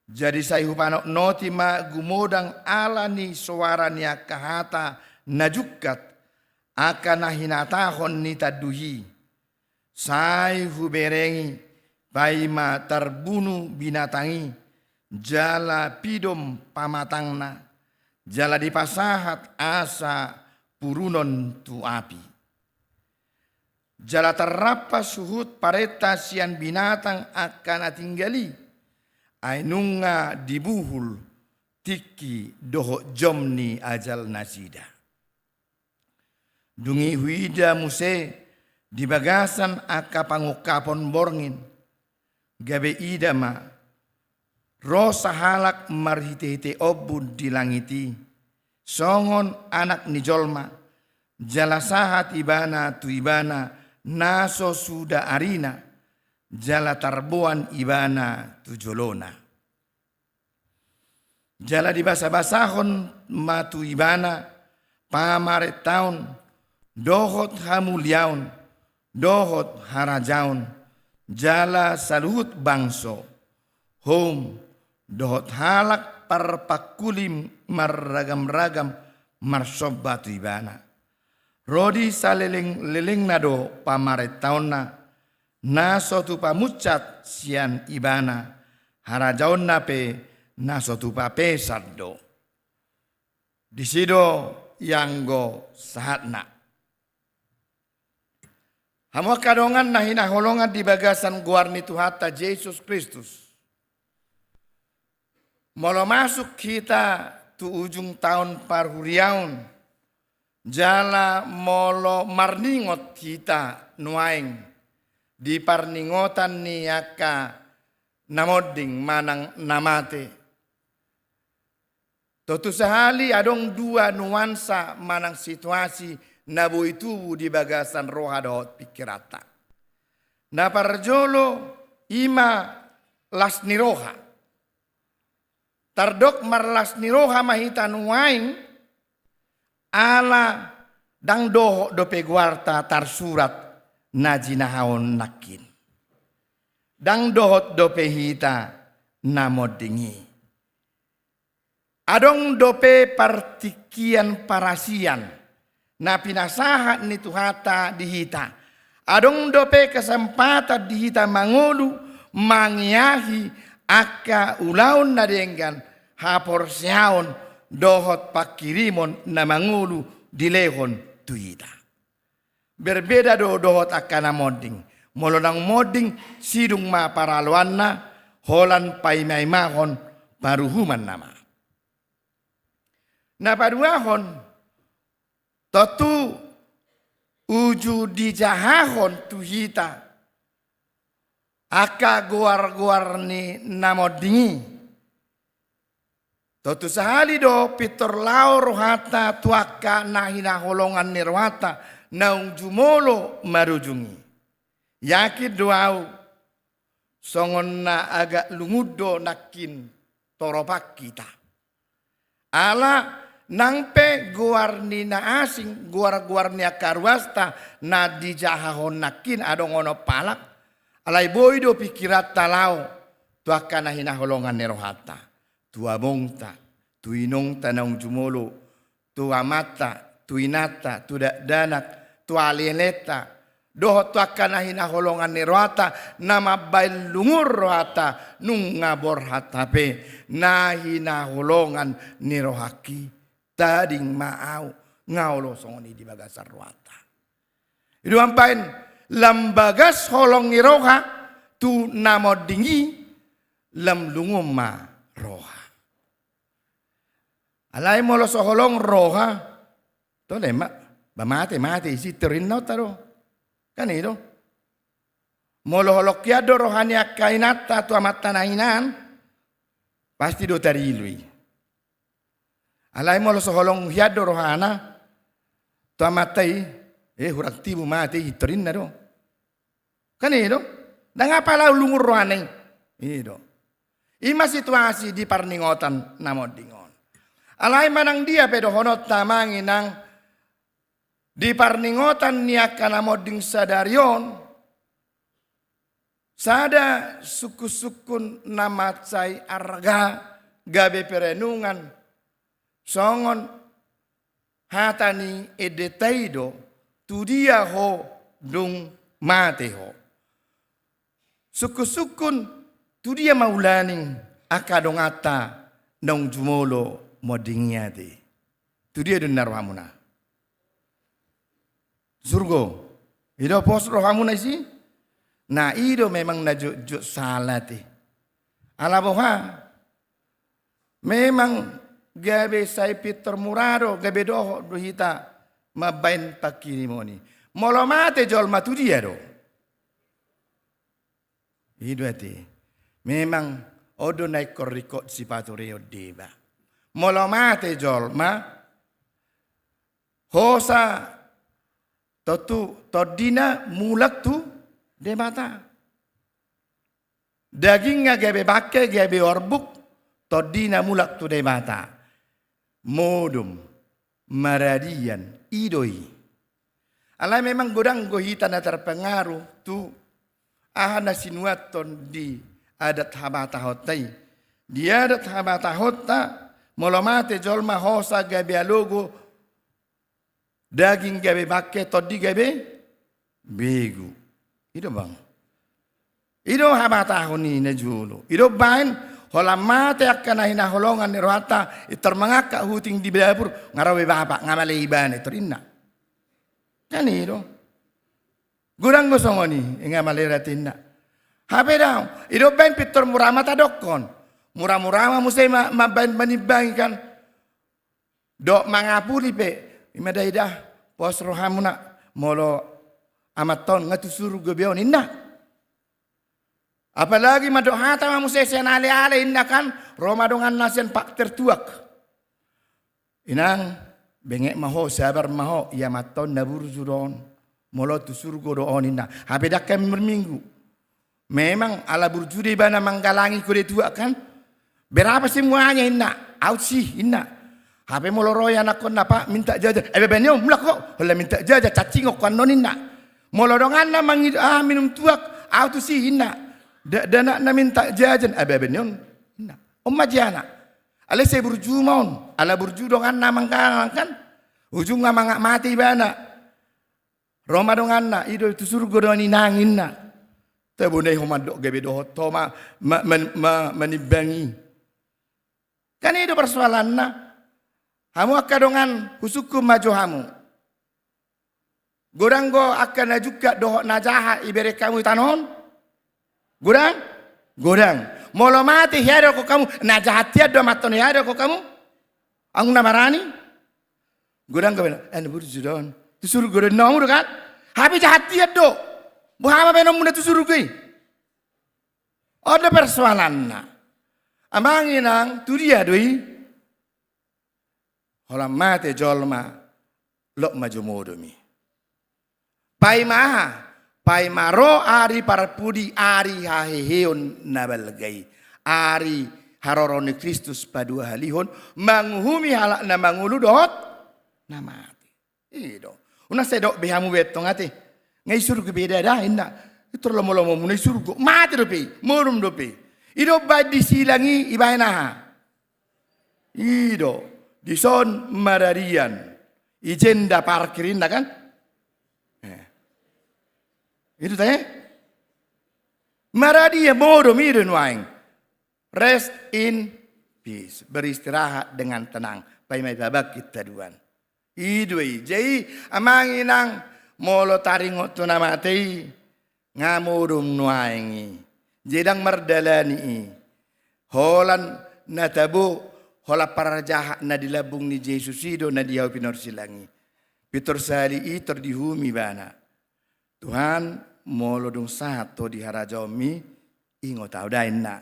Jadi saya hupanok noti ma gumodang alani suaranya kahata najukat akan nahinatahon ni taduhi. Saya huberengi baima terbunuh binatangi jala pidom pamatangna. Jala dipasahat asa purunon tu api. Jala terrapa suhut pareta sian binatang akan atinggali. Ainunga dibuhul tiki doho jomni ajal nasida. Dungi huida muse di bagasan aka pangukapon borngin. Gabe idama. Rosa halak marhite-hite obud dilangiti. Songon anak ni jolma. Jalasahat ibana tu ibana. Naso suda arina. Jala tarbuan ibana tu jolona. Jala dibasa-basahon matu ibana. Pamaret taun. Dohot hamuliaun. Dohot harajaun. Jala saluhut bangso. Home. Dohot halak parpakulim marragam-ragam marsobatu ibana. Rodi saleleng-leleng nado pamaret tauna. Naso tu pamucat sian ibana. Harajaon nape naso tu papesar do. Disido yanggo sahatna. Hamo kadongan nahina holongan di bagasan guarni Tuhata Yesus Kristus. Molo masuk kita tu ujung tahun parhuriaun. Jala molo marningot kita nuaing. Di parningotan niyaka namoding manang namate. Totu sahali adong dua nuansa manang situasi nabu itu di bagasan roha dohot pikirata. Na parjolo ima lasni roha. Tardok marlas niroha mahita nuaing ala dang doho dope guarta tar surat najinahaon nakin. Dang dohot dope hita namodingi. Adong dope partikian parasian na pinasahat ni Tuhata dihita. Adong dope kesempatan dihita mangulu mangyahi aka ulaun na denggan hapor siaon dohot pakirimon na mangulu dilehon tuita. Berbeda dohot aka na moding. Molo nang moding sidung ma paraluan na holan paimaimahon paruhuman nama. Na paduahon totu uju dijahahon tuhita aka guar-guar ni namodingi. Totu sahali do pitor lao rohata tuaka nahina holongan ni rohata naung jumolo marujungi. Yakid doau songon na agak lungudo nakin toropak kita. Ala nangpe guarni na asing guar-guar ni akarwasta na dijahahon nakin adong ono palak. Alay boydo pikirat talao tuaka nahina holongan ni rohata. Tua mongta, tuinong tanong jumolo, tua mata, tuinata, tudanak, tua alieneta, doho tua kanahina holongan ni rohata, nama bail lungur rohata, nung ngabor hatape, nahina holongan ni rohaki, tading maau, ngaulo songoni di bagasar rohata. Itu ampain, lambagas holong ni roha, tu namo dingi, lam lungum ma roha. Alay mo lo soholong roha. To lema. Bamate isi terin no taro. Kanito. Mo lo holokyado rohani akainata tu amata nainan. Pasti do tarilui. Alay mo lo soholong hiado rohana. Tu amatai. Hurang tibu mate iterin na do. Kanito. Nangapala ulungur rohani. Ito. Ima situasi di parningotan namodingon. Alay manang dia pedo honot tamangin ng di parningotan niya kanamoding sadarion sada suku-sukun namatsay arga gabe perenungan songon hatani edetaido tu dia ho dung mate ho suku-sukun tu dia maulaning akadongata nong jumolo modingnya di. Itu dia dunia rohamuna. Surgo. Itu pos rohamuna isi. Nah itu memang najuk salah ti. Ala boha. Memang gabe sai Peter Murado gabe doho dohita mabain pakiri moni. Molomate jol matu dia do. Itu ati. Memang odo naik korikot si patureo deba. Molomate jolma hosa totu todina mulak tu demata dagingnya gebe bakke gebe orbuk todina mulak tu demata modum maradian idoi alai memang godang gohita na terpengaruh tu ahana sinuaton di adat habata hotai di adat habata hota molomate jolma hosa gabe alogo daging gabe bakke todi gabe begu itu bang itu habata honi na julu itu bain holamate akana hina holongan ni rohata itermangaka huting di dapur ngarawe bapak ngamale ibane terinna kan itu gurang gosongoni ngamale ratinna habe daw itu bain pitor muramata dokon murah-murah musai maban manibang kan dok mangapuri pe imadai dah pos rohamuna molo amaton ngatusuru gobeon inna apalagi madok hata musai senale-ale inna kan romadongan nasian pak tertuak inang bengek maho sabar maho ya maton nabur judon molo tusuru godoon inna habe dakam berminggu memang ala burjudi bana manggalangi kode tuak kan berapa semuanya inna, out sih inna. HP moloroy anak kon napa minta jajan. Benyo mulak kok, hola minta jajan cacing kok non inna. Molodongan na mangid minum tuak, out sih inna. Dana na minta jajan. Benyo inna. Jana. Ale saya burju maun, ala burju dongan na mangkalang kan. Ujung ngamangak mati bana. Roma dongan na ido itu surga dongan inangin na. Tabunay humadok gabe dohot toma manibangi. Kan itu persoalan na. Hamu akadongan husuku maju hamu. Gorang go akan juga doh najaha ibere kamu tanon. Gorang. Molo mati hiado ko kamu najaha tiado maton hiado ko kamu. Ang namarani. Gorang go en burjudon. Tusuru gorang nomor kan. Habi jahat tiado. Buhama benom muna tusuru gui. Ada persoalan na. Amanginang tu dia doi. Holam mate jolma lok majumodomi. Pai maro ari parpudi ari haheheon nabalgay. Ari haroroni Kristus padua halihon manghumi halak na manguludot na mati. Ido. Una sedok behamu betong ate. Ngai surga beda dah inna. Itu lomo-lomo munai surga. Mati dope, murum dope. Ido bad disilangi ibaina ha. Ido dison mararian. Ijenda parkirin kan? Itu teh. Maradia modo mirun waing. Rest in peace. Beristirahat dengan tenang. Pai mai babak kita duan. Idui. Jadi amanginang molo taringot tu nama tei ngamurum nuaingi. Jedang merdalani. Holan natabu hola para jahat na dilabung ni Yesus ido na diaw pinorsilangi. Pitor sali itor dihumi bana. Tuhan molo dong sato di harajomi ingo tau dain na.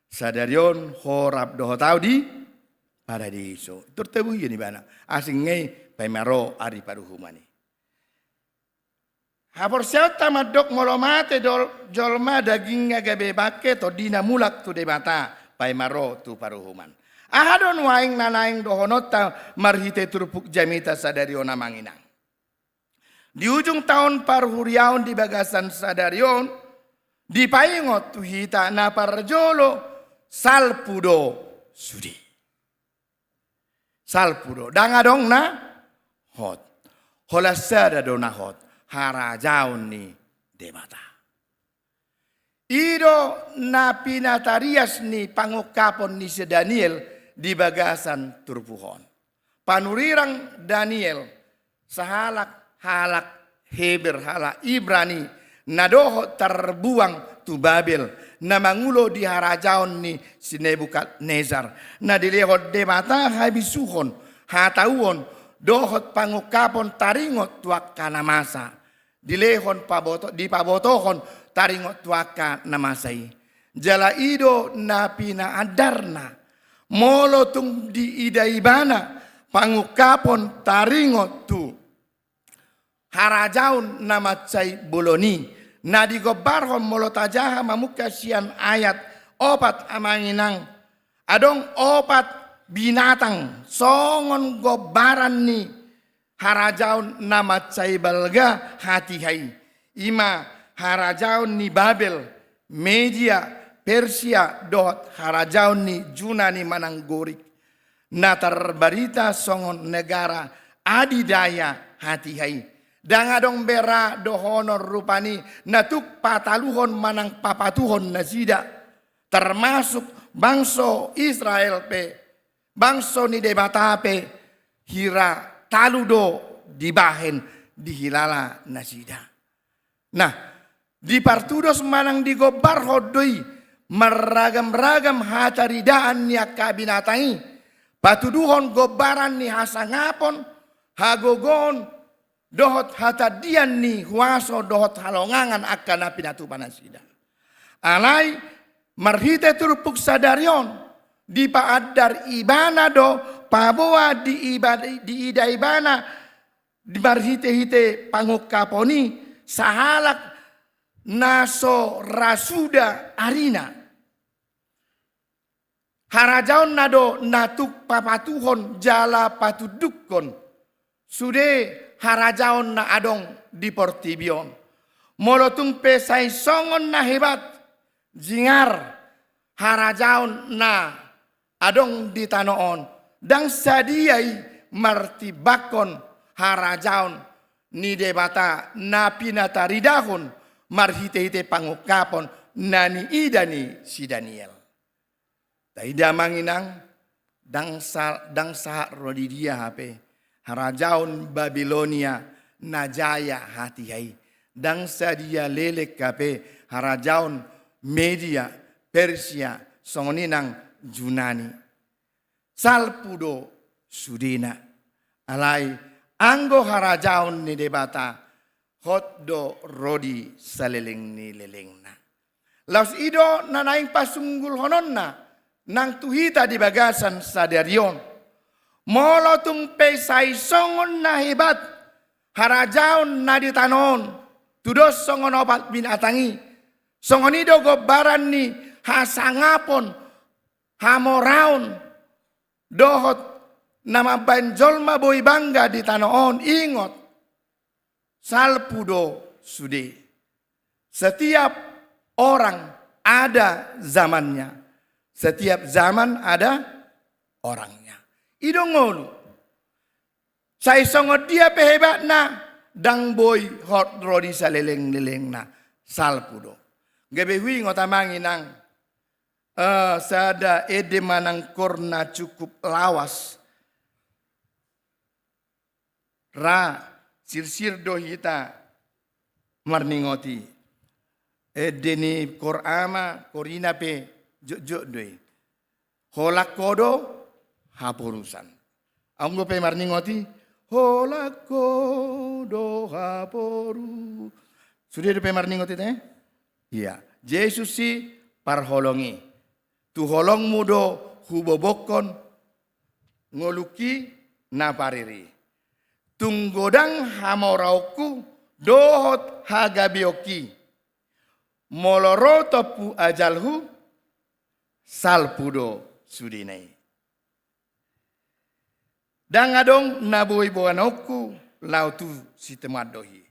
Sadarion horap doho tau di paradiso. Tertebu ini bana. Asing ngai paimaro ari paruhumani. Hapor siat tamadok molo mate jolma daging gabe bake to dina mulak tu debata paimaro tu paruhuman. Ahadon waing nanaing dohonota marhite turpuk jamita sadarion amanginang. Di ujung tahun parhuriaon di bagasan sadarion di paingot tu hita na parjolo salpudo sudi. Salpudo dangadong na hot. Holasada do na hot. Harajaon ni debata. Ido na pinatarias ni pangukapon ni si Daniel di bagasan turpuhon. Panurirang Daniel sahalak Heber hala Ibrani nadoho terbuang tu Babel na mangulo di harajaon ni si Nebukadnezar na dilehot debata habisuhon hatauon dohot pangukapon taringot tuak kanamasa dilehon di pabotohon taringot tuaka namasai jala ido na pinaadarna molo tung di idaibana pangukapon taringot tu harajaun namatsai boloni na digobarhon molo tajaha mamukasian ayat opat amanginang adong opat binatang songon gobaran ni harajaun namatsai balga hati hai ima harajaun ni Babel Media Persia dohot harajaun ni Junani mananggorik na terbarita songon negara adidaya hati hai dangadong bera dohonor rupani natuk pataluhon manang papatuhon nasida termasuk bangso Israel pe bangso ni debata pe hira taludo dibahen dihilala nasida. Nah, di partudos manang digobar hodoi meragam-ragam hataridaan ni akabinatangi patuduhon gobaran ni hasangapon hagogon dohot hatadian ni huaso dohot halongangan akan pinatu panasida. Alai marhite turpuk sadarion di paadar ibana do paboa di ida ibana di marhite-hite pangukaponi sahalak naso rasuda arina harajaon nado natuk papatuhon jala patudukon sude harajaon na adong di portibion molotung pesai songon na hebat jingar harajaon na adong di tanoon dang sadiai martibakon harajaon ni debata na pinataridahon marhite-hite pangukapon nani idani si Daniel. Taida manginang dang sa rodidia hape harajaon Babilonia najaya hati hai dang sadia lelek kape harajaon Media Persia songoninang Junani salpudo sudina alai anggo harajaon ni debata hotdo rodi saleleng ni lelengna Laus ido nanaing pasunggul hononna nang tuhita di bagasan sadarion. Molo tumpe sai songon na hebat harajaon na ditanon tudos songon opat binatangi. Songon ido gobaran ni hasangapon hamoraon dohot nama banjolma boy bangga di tanoon ingot salpudo sude. Setiap orang ada zamannya. Setiap zaman ada orangnya. Ido ngolu. Sai songot dia pehebat na dang boy hot rodi saleleng-leleng na salpudo. Gebehui ngotamangi nang sada ede manang korna cukup lawas. Ra sirsir dohita marningoti. Edeni korama korina pe jok doi. Holak kodo haporusan. Anggo pe marningoti holak kodo haporu. Sudah pe marningoti teh? Iya. Yesus si parholongi. Tu holong mudo hubobokon ngoluki napariri. Tunggodang hamorauku dohot hagabioki. Moloro topu ajalhu salpudo sudinai. Dangadong naboi boanoku lautu sitemadohi.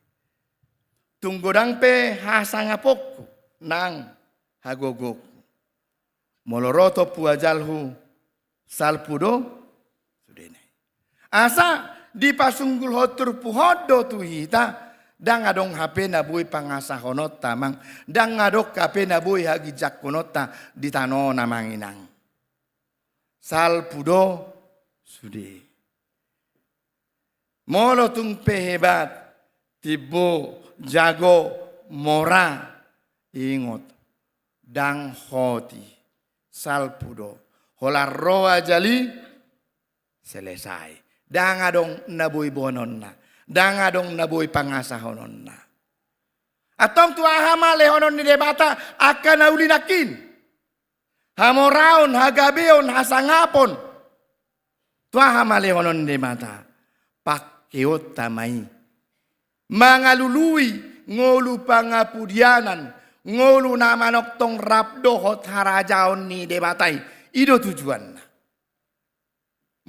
Tunggodang pe hasangapoku nang hagogoku. Moloro topu ajalhu salpudo sudinai. Asa di pasunggul hotur puhodo tuhita. Dang adong HP na buhay pangasahonot tamang. Dang adok HP na buhay hagijak kunota di tano namang inang. Salpudo sudi. Molo tung pehebat. Tibo jago mora. Ingot. Dang hoti. Salpudo. Holar roa jali. Selesai. Dang adong nabuy bonon na. Dangadong naboy pangasahonon na. Atong tuahama lehonon ni debata akan naulinakin. Hamoraon, hagabeon, hasangapon. Tuahama lehonon ni debata. Pakeot tamay. Mangalului ngolu pangapudianan. Ngolu namanok tong rapdohot harajaon ni debatay. Ido tujuan na.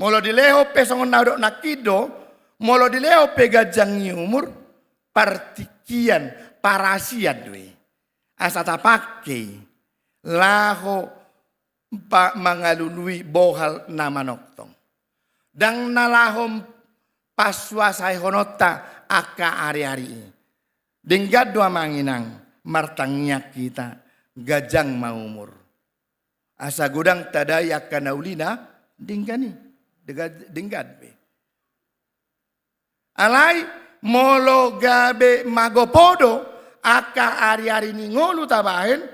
Molo dileho pesongon naudok nakido. Molo dileo pegajang umur partikian parasiat dwe. Asata pakai laho pa mangalului bohal nama noktong. Dang nalahom paswasai honota aka ari-ari. Denggad dua manginang martangnya kita gajang maumur. Asa gudang tadai akan naulina dinggani denggad be. Alai molo gabe magopodo aka ari-ari ni ngolu tabahen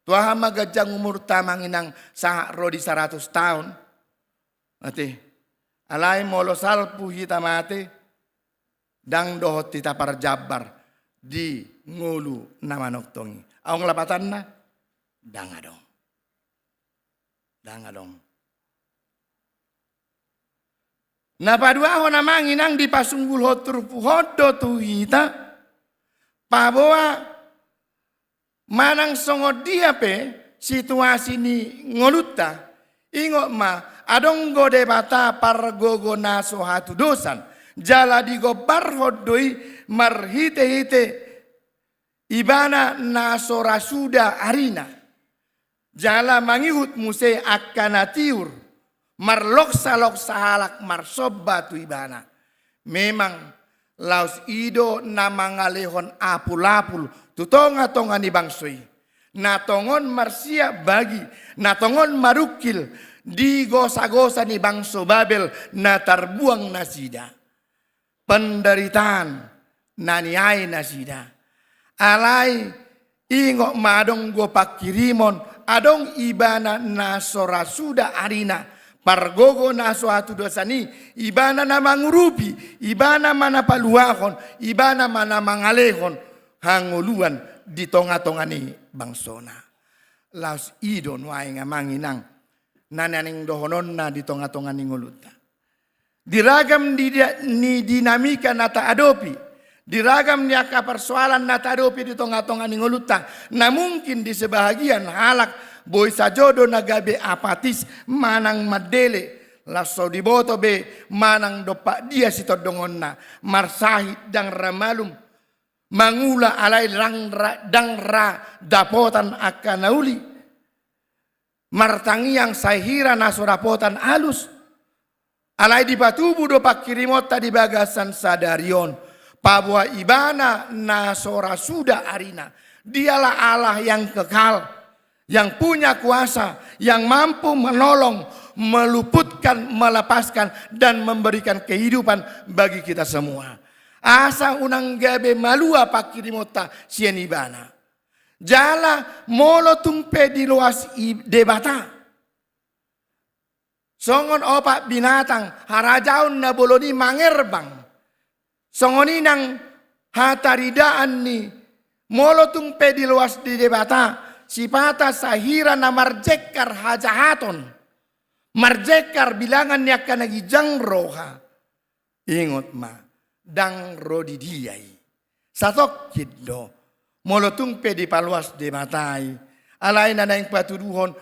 tuaha magajang umur tamanginang sa rodi 100 tahun. Mati alai molo salpu hita mate dang dohot tita parjabar di ngolu namanoktongi. Aong lapatan na dangadong. Dangadong. Napadua ho namang inang di pasunggul hotur puhodo tuhita paboa manang songod dia pe situasi ni ngoluta ingot ma adong gode bata pargogo naso hatu dosan jala di gobar hodoi marhite-hite ibana naso rasuda arina jala mangihut muse akanatiur marlok salak marsob batu ibana. Memang laus ido namangalehon apul-apul tutonga-tonga ni bangsoi. Natongon marsia bagi, natongon marukil di gosa-gosa ni bangso Babel natarbuang nasida. Penderitaan naniai nasida. Alai ingok madong go pakirimon adong ibana nasora suda arina. Pargogo na suatu dosani, ibana na mangurupi, ibana mana paluahon, ibana mana mangalehon, hanguluan di tonga-tonga ni bangsona. laos ido nuai ngamanginang nananing dohonon na di tonga-tonga ninguluta. Diragam ni dinamika nata adopi, diragam ni aka persoalan nata adopi di tonga-tonga ninguluta, na mungkin di sebahagian halak boy sajodo nagabe apatis manang madele laso di boto be manang dopa dia si todongon na marsahit dang ramalum mangula alay dang ra dapotan akanauli martangiang sahira nasurapotan alus alay di patubu do pakirimota di bagasan sadarion pabua ibana nasora suda arina. Dialah Allah yang kekal, yang punya kuasa, yang mampu menolong, meluputkan, melepaskan dan memberikan kehidupan bagi kita semua. Asa unang gabe malua pakirimota sienibana. Jala molo tumpe di luas debata. Songon opak binatang harajaun na boloni mangerbang. Songoni nang hataridaan ni molo tumpe di luas di debata. Sipata sahira na marjekar hajahaton. Marjekar bilangan niya ka nagijang roha. Ingot ma, dang rodi diyay. Satok kiddo, molotung pe di paluas de batai. Alay na naing patuduhon,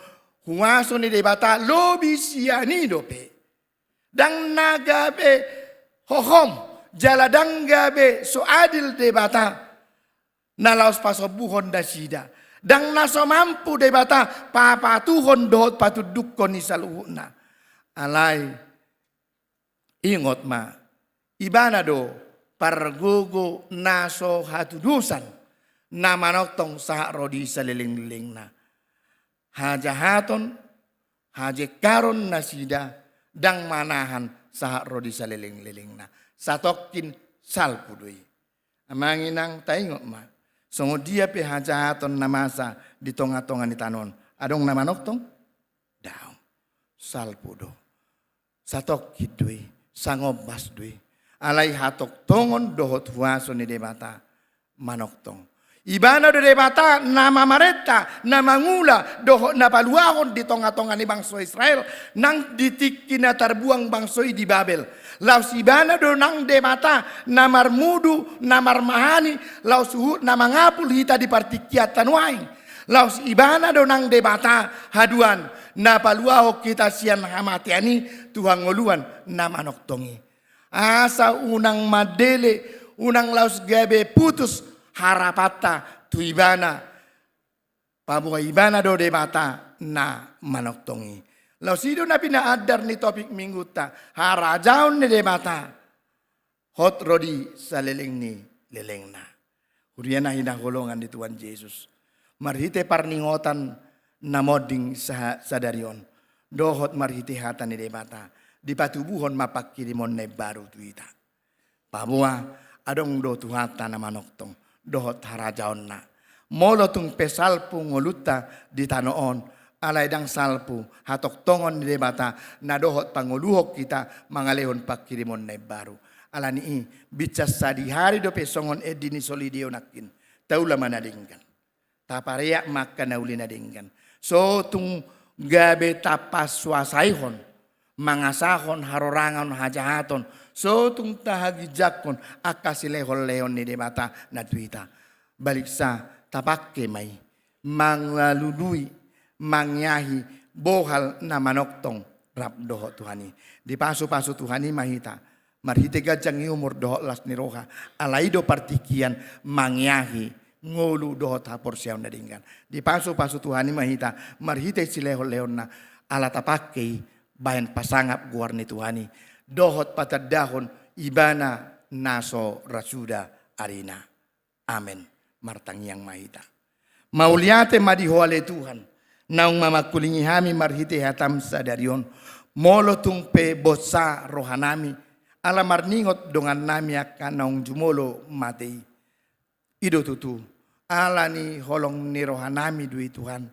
huwaso ni de bata, lobi siyanido pe. Dang nagabe hohom, jaladang gabe so adil de bata. Nalaos pasobuhon da sida. Dang naso mampu de bata papatuhon dohot patuduk ko ni saluhuna. Alay ingot ma ibana do pargogo naso hatudusan na manoktong sa rodi sa liling-liling na. Hajahaton hajekaron na sida dang manahan sa rodi sa liling-liling na. Satokin salpudoy. Amanginang taingot ma. Songo dia pe hajahaton na masa di tonga-tonga ni tanon. Adong na manoktong? Daw. Salpudo. Satok kidui. Sangobas dui. Alay hatok tongon dohot huaso ni debata. Manoktong. Ibana do debata na mamareta na mangula dohot na paluahon di tonga-tonga ni bangso Israel. Nang ditik kinatarbuang bangso di Babel. Laos ibana do nang debata na marmudu na marmahani. Laos suhut na mangapul hita di partikiat tanuaing. Laos ibana do nang debata haduan na paluaho kita sian hamatiani Tuhan ngoluan na manoktongi. Asa unang madele unang laos gabe putus harapata tu ibana pabuka ibana do debata na manoktongi. Laos ido na pinaadar ni topik minggu ta harajaon ni debata hot rodi sa leleng ni leleng na. Huriana hinahulungan di Tuhan Yesus. Marhite parningotan na moding sa darion. Dohot marhite hatan ni debata. Di patubuhon mapakirimon na baru tuita. Pabua adong do tuhata na manoktong. Dohot harajaon na. Molotung pesalpu ngoluta di tanoon. Alay dang salpu hatok tongon ni debata. Na dohot panguluhok kita mangalehon pakirimon na baru. Alani bicas sa di hari do pesongon edini solidio nakin. Taula manadingkan. Tapareyak maka nauli nadingkan. So tung gabe tapas suasaihon. Mangasahon harorangan hajahaton. So tung tahagijakon akasilehon leon ni debata na tuita. Balik sa tapakke may. Mangaludui. Mangyahi. Bohal na manoktong. Rap doho Tuhani. Di paso-paso Tuhani mahita. Marhite gajang umur doho las niroha. Alaido partikian mangyahi. Ngolu dohot hapor siyaw na dinggan. Di paso-paso Tuhani mahita. Marhite silehon-leon na alatapakay bayan pasangap guar ni Tuhani. Dohot patadahon ibana naso rasuda arina. Amen. Martangyang mahita. Mauliate madihoale Tuhan. Naung mamakulingi hami marhite hatam sa darion. Molo tungpe bosa rohanami. Alamarningot dongan nami akan naung jumolo matei. Ido tutu, ala ni holong ni rohanami dui Tuhan.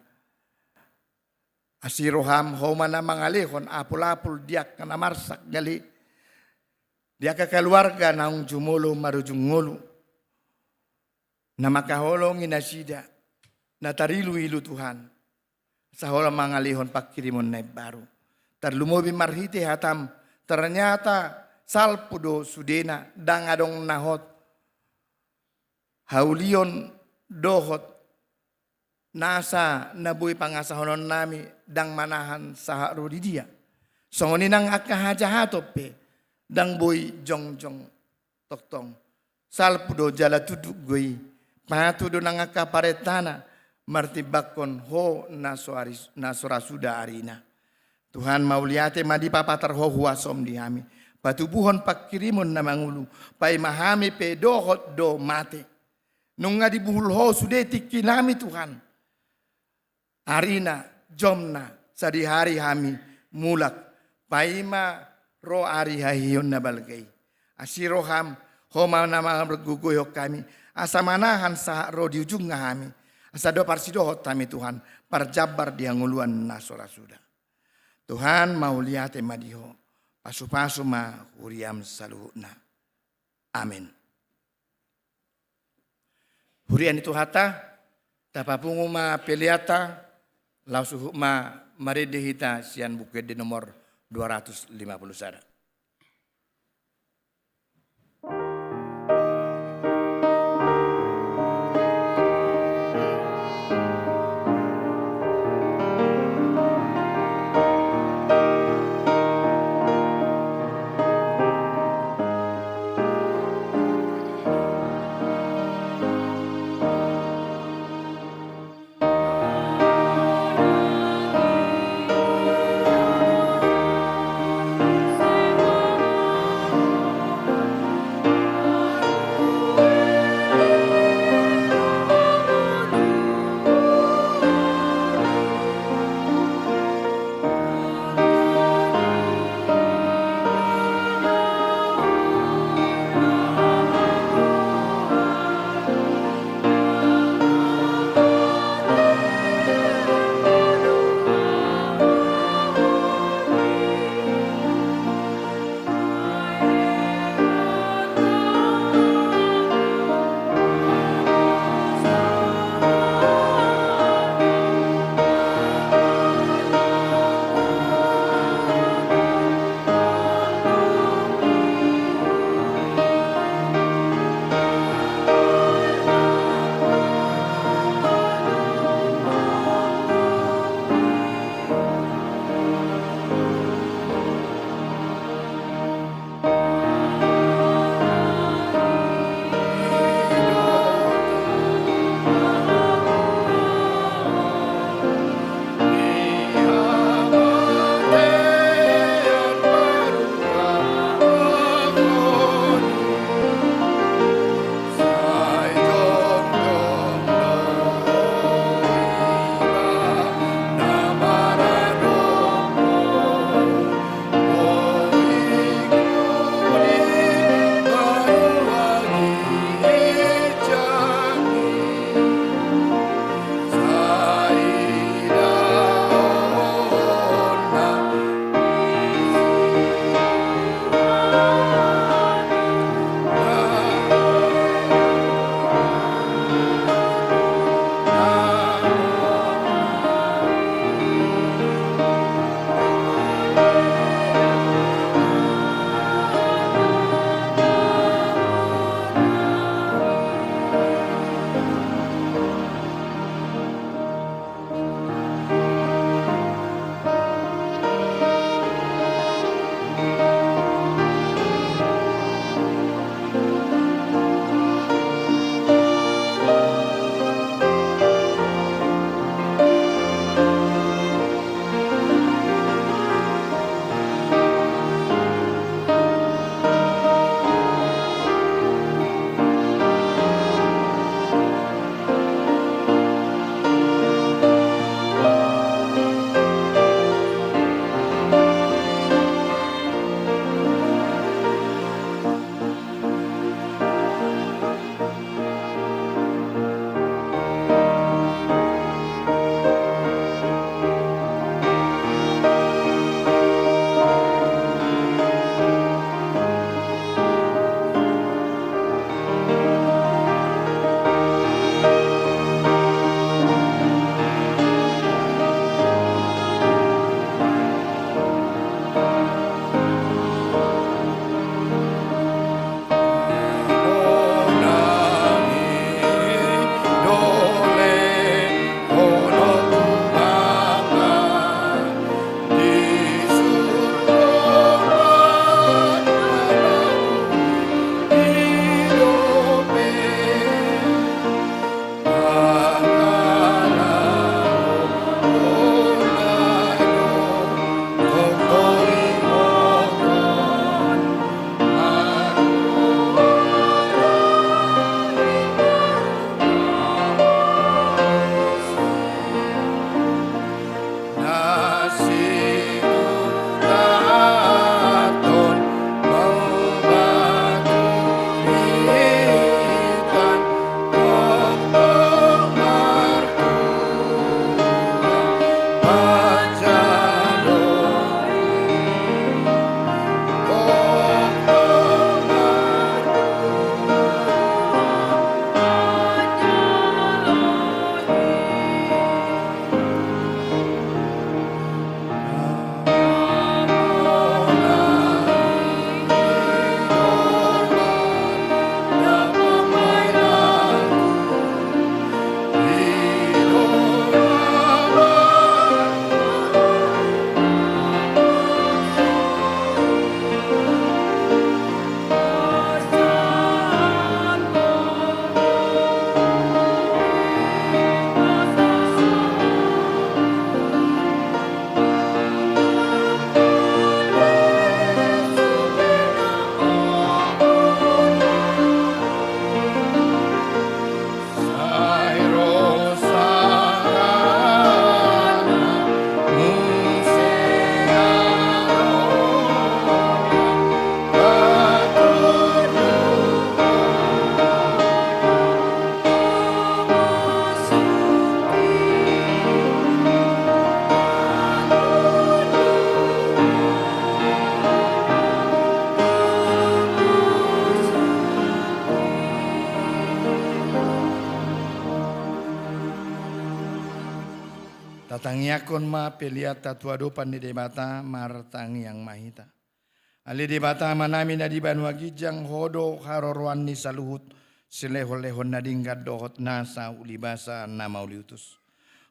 Asiroham homa na mangalehon apul-apul dia kana marsak gali. Dia keluarga naung jumulo marujung ngulu. Na makaholong inasida. Na tarilu ilu Tuhan. Sahola mangalihon pakirimon na baru. Terlumobi marhite hatam. Ternyata salpudo sudena dangadong nahot. Haulion dohot. Nasa nabuhi pangasahonon nami dang manahan sa di dia. Songoninang akahajahatop dang boy jong toktong. Salpudo jala tuduk goi. Patudo nang akaparetana. Martibakon ho nasorasuda arina. Tuhan mauliate madi papa terho huasom di hami. Patubuhon pakirimon na mangulu. Pai mahami pe dohot do mate. Nung nga dibuhul ho sudeti kinami Tuhan. Arina jomna sa di hari hami mulak. Pai ma ro ari hahiyon na balgay. Asiroham ho na mga berguguyok kami. Asamanahan sa ro di ujung nga hami. Asa do parsidohot kami Tuhan, parjabar dia nguluan nasora sudah. Tuhan mau lihat madiho, pasu-pasu ma huriam saluhna. Amin. Hurian itu hata, tapapungu ma peliata, lausuh ma maredehita sian bukit di nomor 250 sada. Saya Niakon ma peliata tuadopan di debata martang yang mahita. Ali debata manami na di Banua Gijang hodo harorwan ni saluhut silehon-lehon na dinggat dohot nasa ulibasa na mauliutus.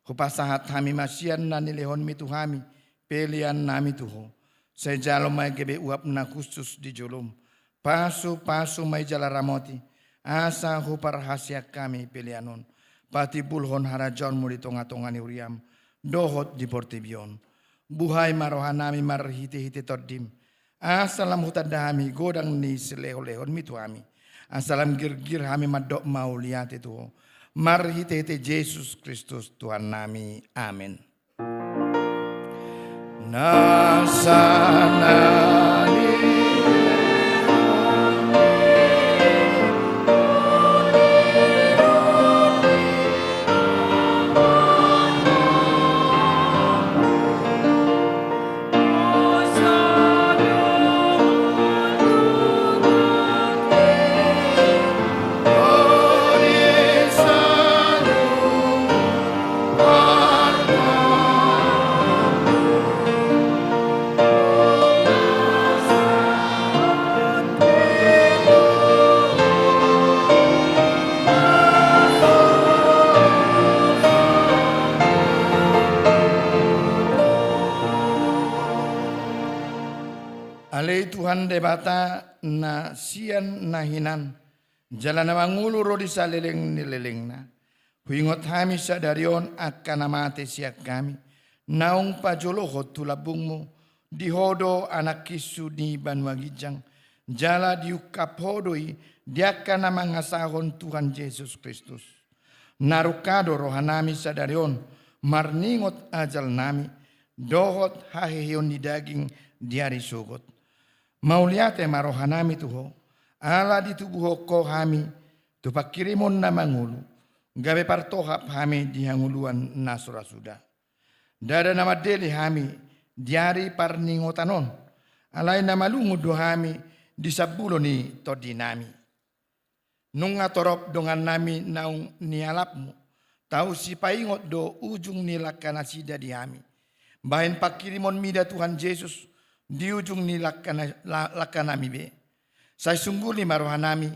Hupasahat hami masian na nilehon mituhami pelian nami tuho. Sejalo may gebe uap na khusus di jolom. Pasu may jalaramoti. Asa hupar hasyak kami pelianon. Pati bulhon harajon mo di tonga-tonga ni Uriam. Dohot di Portibion. Buhay marohanami marhiti-hiti tordim. Asalam hutadami godang ni sileho-lehon mituhami. Asalam gir-gir hami madok mauliat itu. Marhiti-hiti Yesus Kristus Tuhan nami. Amin. Nasanani alei Tuhan debata na sian nahinan jalan na mangulu rodi sa leleng nileleng na. Huingot hami sa darion akan namate siak kami. Naung pajolohot tulabung mo dihodo anak kisu ni Banua Gijang. Jala diukap hodoi diakan na mangasahon Tuhan Yesus Kristus. Narukado rohanami sa darion marningot ajal nami. Dohot hahehion ni daging diari sugot. Mauliate marohanami tuho, ala ditubuho ko hami, tupakirimon na mangulu, gabe partohap hami dihanguluan nasura suda. Dada na madeli hami, diari parningotanon, alay na malungudo hami, disabulo ni todinami. Nung atorop dongan nami naung nialap mo, tau si paingot do ujung nila kanasida di hami. Bahin pakirimon mida Tuhan Yesus, di ujung ni lakanami be. Saya sungguh ni marohanami,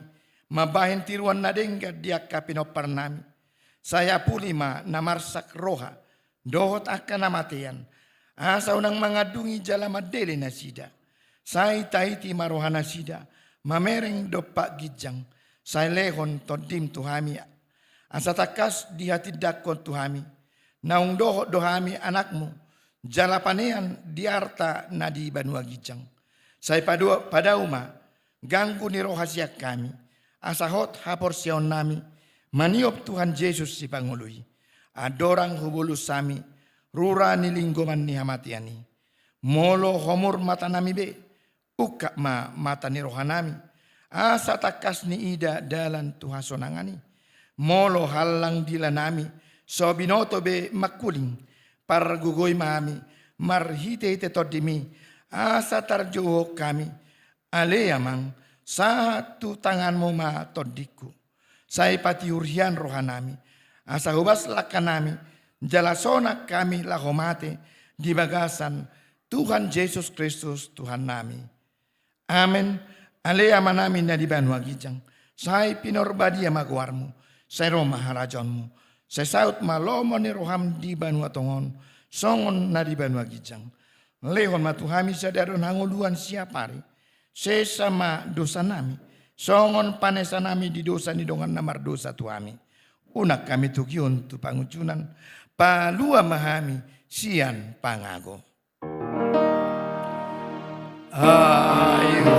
mabahin tiruan nadengga dia kapinopar nami. Saya pulima namarsak roha, dohot akan namatian. Asa unang mangadungi jala madeli na sida. Saya taiti marohana sida, mamereng dopak Gijang. Saya lehon todim tuhami. Asa takas di hati dakon tuhami. Naung dohot dohami anakmu. Jalapanean diarta na di Banua Gijang. Saya pada uma ganggu ni rohasiak kami. Asahot hapor sion nami. Maniop Tuhan Yesus si pangului. Adorang hubulus sami. Rura ni linggoman ni hamatiani. Molo homur mata nami be. Uka ma mata ni rohanami. Asa takas ni ida dalan Tuhan sonangani. Molo halang dila nami. So binoto be makuling. Pargugoy mami, marhite-hite todimi, asa tarjoho kami, aleyamang, satu tanganmu ma todiku. Saya pati urhian rohanami, asa hubas lakanami, jalasona kami lahomate, di bagasan Tuhan Yesus Kristus Tuhan nami. Amin, aleyaman namin na di Banua Gijang, saya pinorbadia magwarmu, saya roma harajonmu. Sesaut malomo ni roham di Banua Tongon, songon na di Banua Gijang. Lehon matuhami sadaron hanguluan siapari, sesama dosa nami, songon panesa nami di dosa ni dongan namar dosa tuami. Unak kami tukion tu pangucunan, palua mahami sian pangago. Ayo.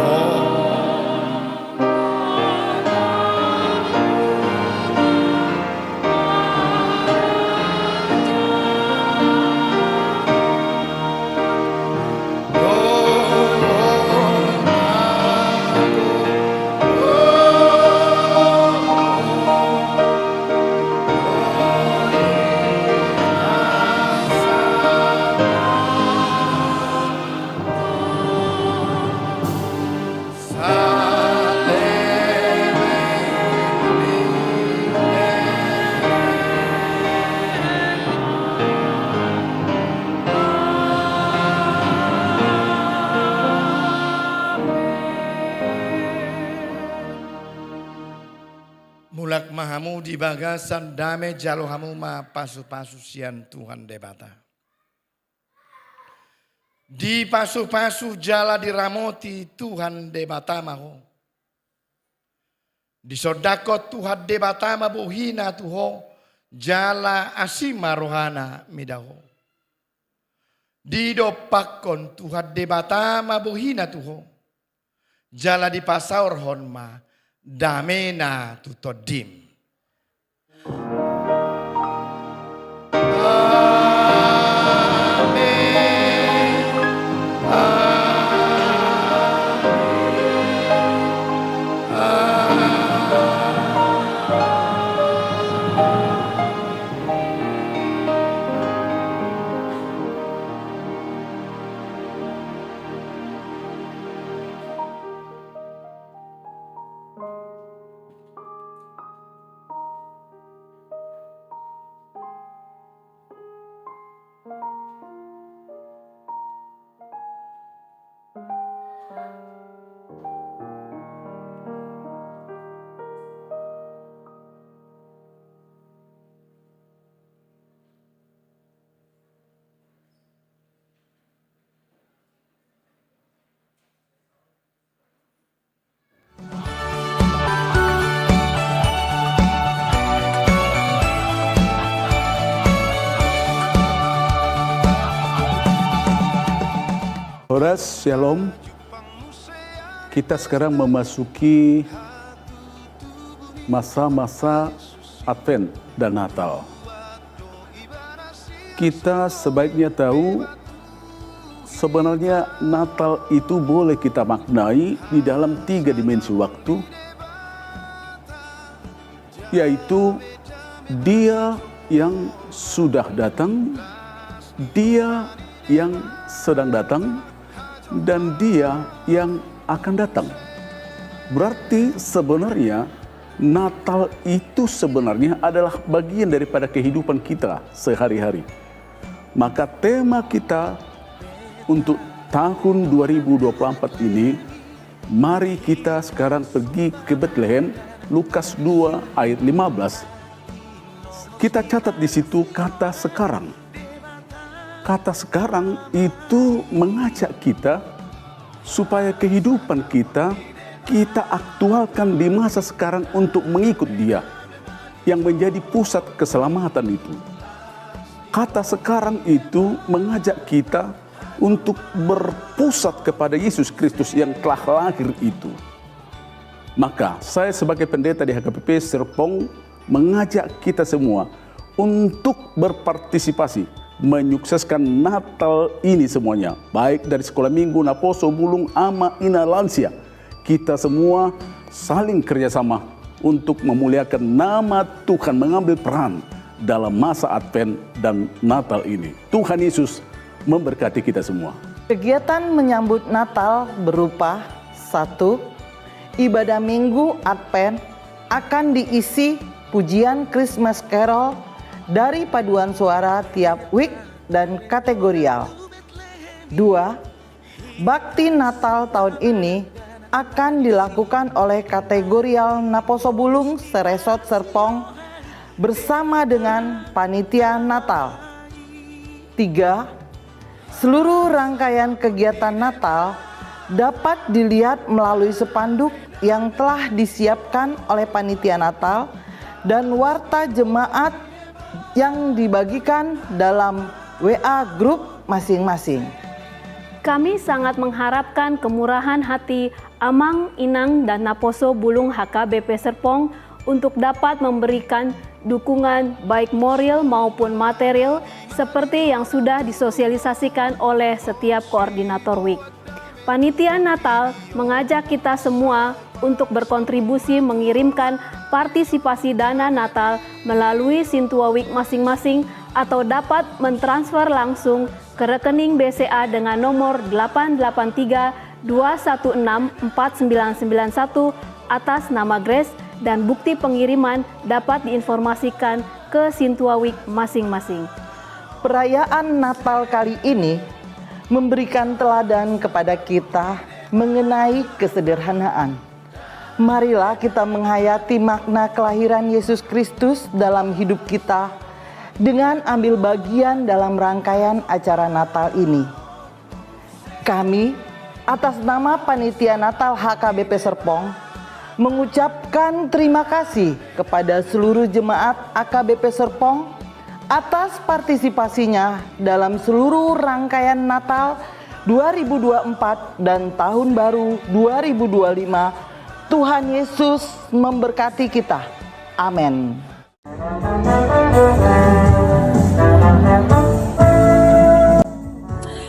hamu di bagasan dame jalo hamu ma pasu-pasu sian Tuhan debata. Di pasu-pasu jala diramoti Tuhan debata maho. Di sodako Tuhan debata mabuhina tuho jala asima rohana midaho. Di dopakon Tuhan debata mabuhina tuho jala di pasaur honma damena tutodim. Horas, Shalom. Kita sekarang memasuki masa-masa Advent dan Natal. Kita sebaiknya tahu sebenarnya Natal itu boleh kita maknai di dalam 3 dimensi waktu, yaitu Dia yang sudah datang, Dia yang sedang datang, dan Dia yang akan datang. Berarti sebenarnya Natal itu sebenarnya adalah bagian daripada kehidupan kita sehari-hari. Maka tema kita untuk tahun 2024 ini, mari kita sekarang pergi ke Bethlehem, Lukas 2 ayat 15. Kita catat di situ kata sekarang. Kata sekarang itu mengajak kita supaya kehidupan kita aktualkan di masa sekarang untuk mengikut Dia yang menjadi pusat keselamatan itu. Kata sekarang itu mengajak kita untuk berpusat kepada Yesus Kristus yang telah lahir itu. Maka saya sebagai pendeta di HKBP Serpong mengajak kita semua untuk berpartisipasi menyukseskan Natal ini semuanya, baik dari sekolah minggu, Naposo, Bulung, Ama, Ina, Lansia. Kita semua saling kerjasama untuk memuliakan nama Tuhan, mengambil peran dalam masa Advent dan Natal ini. Tuhan Yesus memberkati kita semua. Kegiatan menyambut Natal berupa 1. Ibadah Minggu Advent akan diisi pujian Christmas Carol dari paduan suara tiap week dan kategorial. 2. Bakti Natal tahun ini akan dilakukan oleh kategorial Naposo Bulung Seresot Serpong bersama dengan panitia Natal. 3. Seluruh rangkaian kegiatan Natal dapat dilihat melalui spanduk yang telah disiapkan oleh panitia Natal dan warta jemaat yang dibagikan dalam WA grup masing-masing. Kami sangat mengharapkan kemurahan hati Amang, Inang, dan Naposo Bulung HKBP Serpong untuk dapat memberikan dukungan baik moral maupun material seperti yang sudah disosialisasikan oleh setiap koordinator week. Panitia Natal mengajak kita semua untuk berkontribusi mengirimkan partisipasi dana Natal melalui Sintua Week masing-masing atau dapat mentransfer langsung ke rekening BCA dengan nomor 883-216-4991 atas nama Grace, dan bukti pengiriman dapat diinformasikan ke Sintua Week masing-masing. Perayaan Natal kali ini memberikan teladan kepada kita mengenai kesederhanaan. Marilah kita menghayati makna kelahiran Yesus Kristus dalam hidup kita dengan ambil bagian dalam rangkaian acara Natal ini. Kami, atas nama Panitia Natal HKBP Serpong, mengucapkan terima kasih kepada seluruh jemaat AKBP Serpong atas partisipasinya dalam seluruh rangkaian Natal 2024 dan Tahun Baru 2025. Tuhan Yesus memberkati kita. Amin.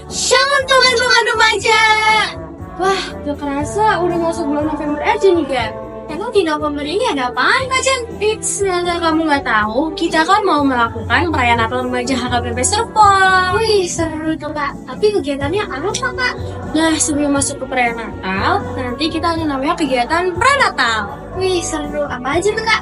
Shalom teman-teman remaja. Wah, gak kerasa udah masuk bulan November aja nih, Gap. Emang di November ini ada apaan, Kak Jen? Eits, ternyata kamu gak tahu, kita kan mau melakukan perayaan Natal Remaja HKBP Serpong. Wih, seru tuh, Kak. Tapi kegiatannya apa, Kak? Nah, sebelum masuk ke perayaan Natal, nanti kita ada namanya kegiatan Pranatal. Wih, seru. Apa aja tuh, Kak?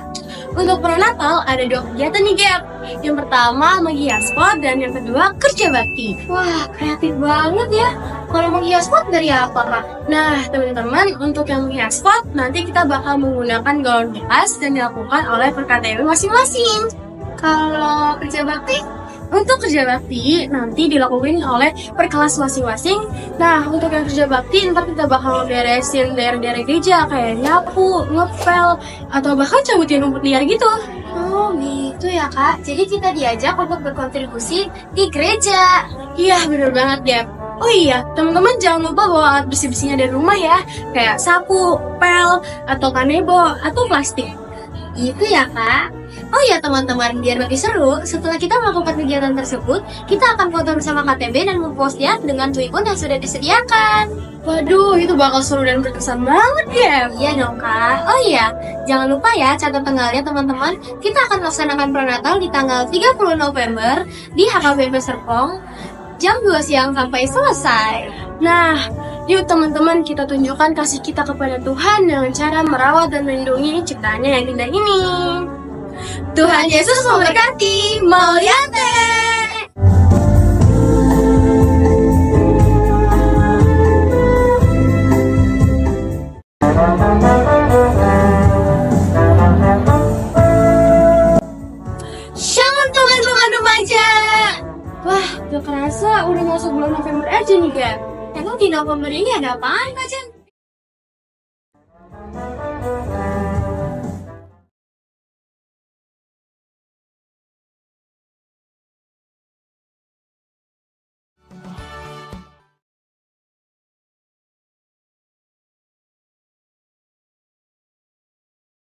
Untuk Pranatal ada 2 kegiatan nih, Gap. Yang pertama menghias pot dan yang kedua kerja bakti. Wah, kreatif banget ya. Kalau menghias pot dari apa, Kak? Nah, teman-teman, untuk yang menghias pot, nanti kita bakal menggunakan galon bekas dan dilakukan oleh per KTW masing-masing. Kalau kerja bakti? Untuk kerja bakti nanti dilakukan oleh per kelas masing-masing. Nah, untuk yang kerja bakti ntar kita bakal beresin daerah-daerah gereja kayak nyapu, ngepel, atau bahkan cabutin rumput liar gitu. Oh gitu ya, Kak. Jadi kita diajak untuk berkontribusi di gereja. Iya, bener banget, Dep. Oh iya, teman-teman jangan lupa bawa alat bersih-bersihnya dari rumah ya. Kayak sapu, pel, atau kanebo, atau plastik. Gitu ya, Kak. Oh ya teman-teman, biar makin seru, setelah kita melakukan kegiatan tersebut, kita akan foto bersama KTB dan memostnya dengan tweetpun yang sudah disediakan. Waduh, itu bakal seru dan berkesan banget ya. Iya dong, Kak. Oh iya, jangan lupa ya catat tanggalnya teman-teman. Kita akan melaksanakan Pranatal di tanggal 30 November di HKBP Serpong jam 2 siang sampai selesai. Nah, yuk teman-teman kita tunjukkan kasih kita kepada Tuhan dengan cara merawat dan melindungi ciptaannya yang indah ini. Tuhan Yesus memberkati. Mauliate. Shalom teman-teman remaja. Wah, gak kerasa udah masuk bulan November aja nih, Gap. Emang di November ini ada apaan, Kak Jen?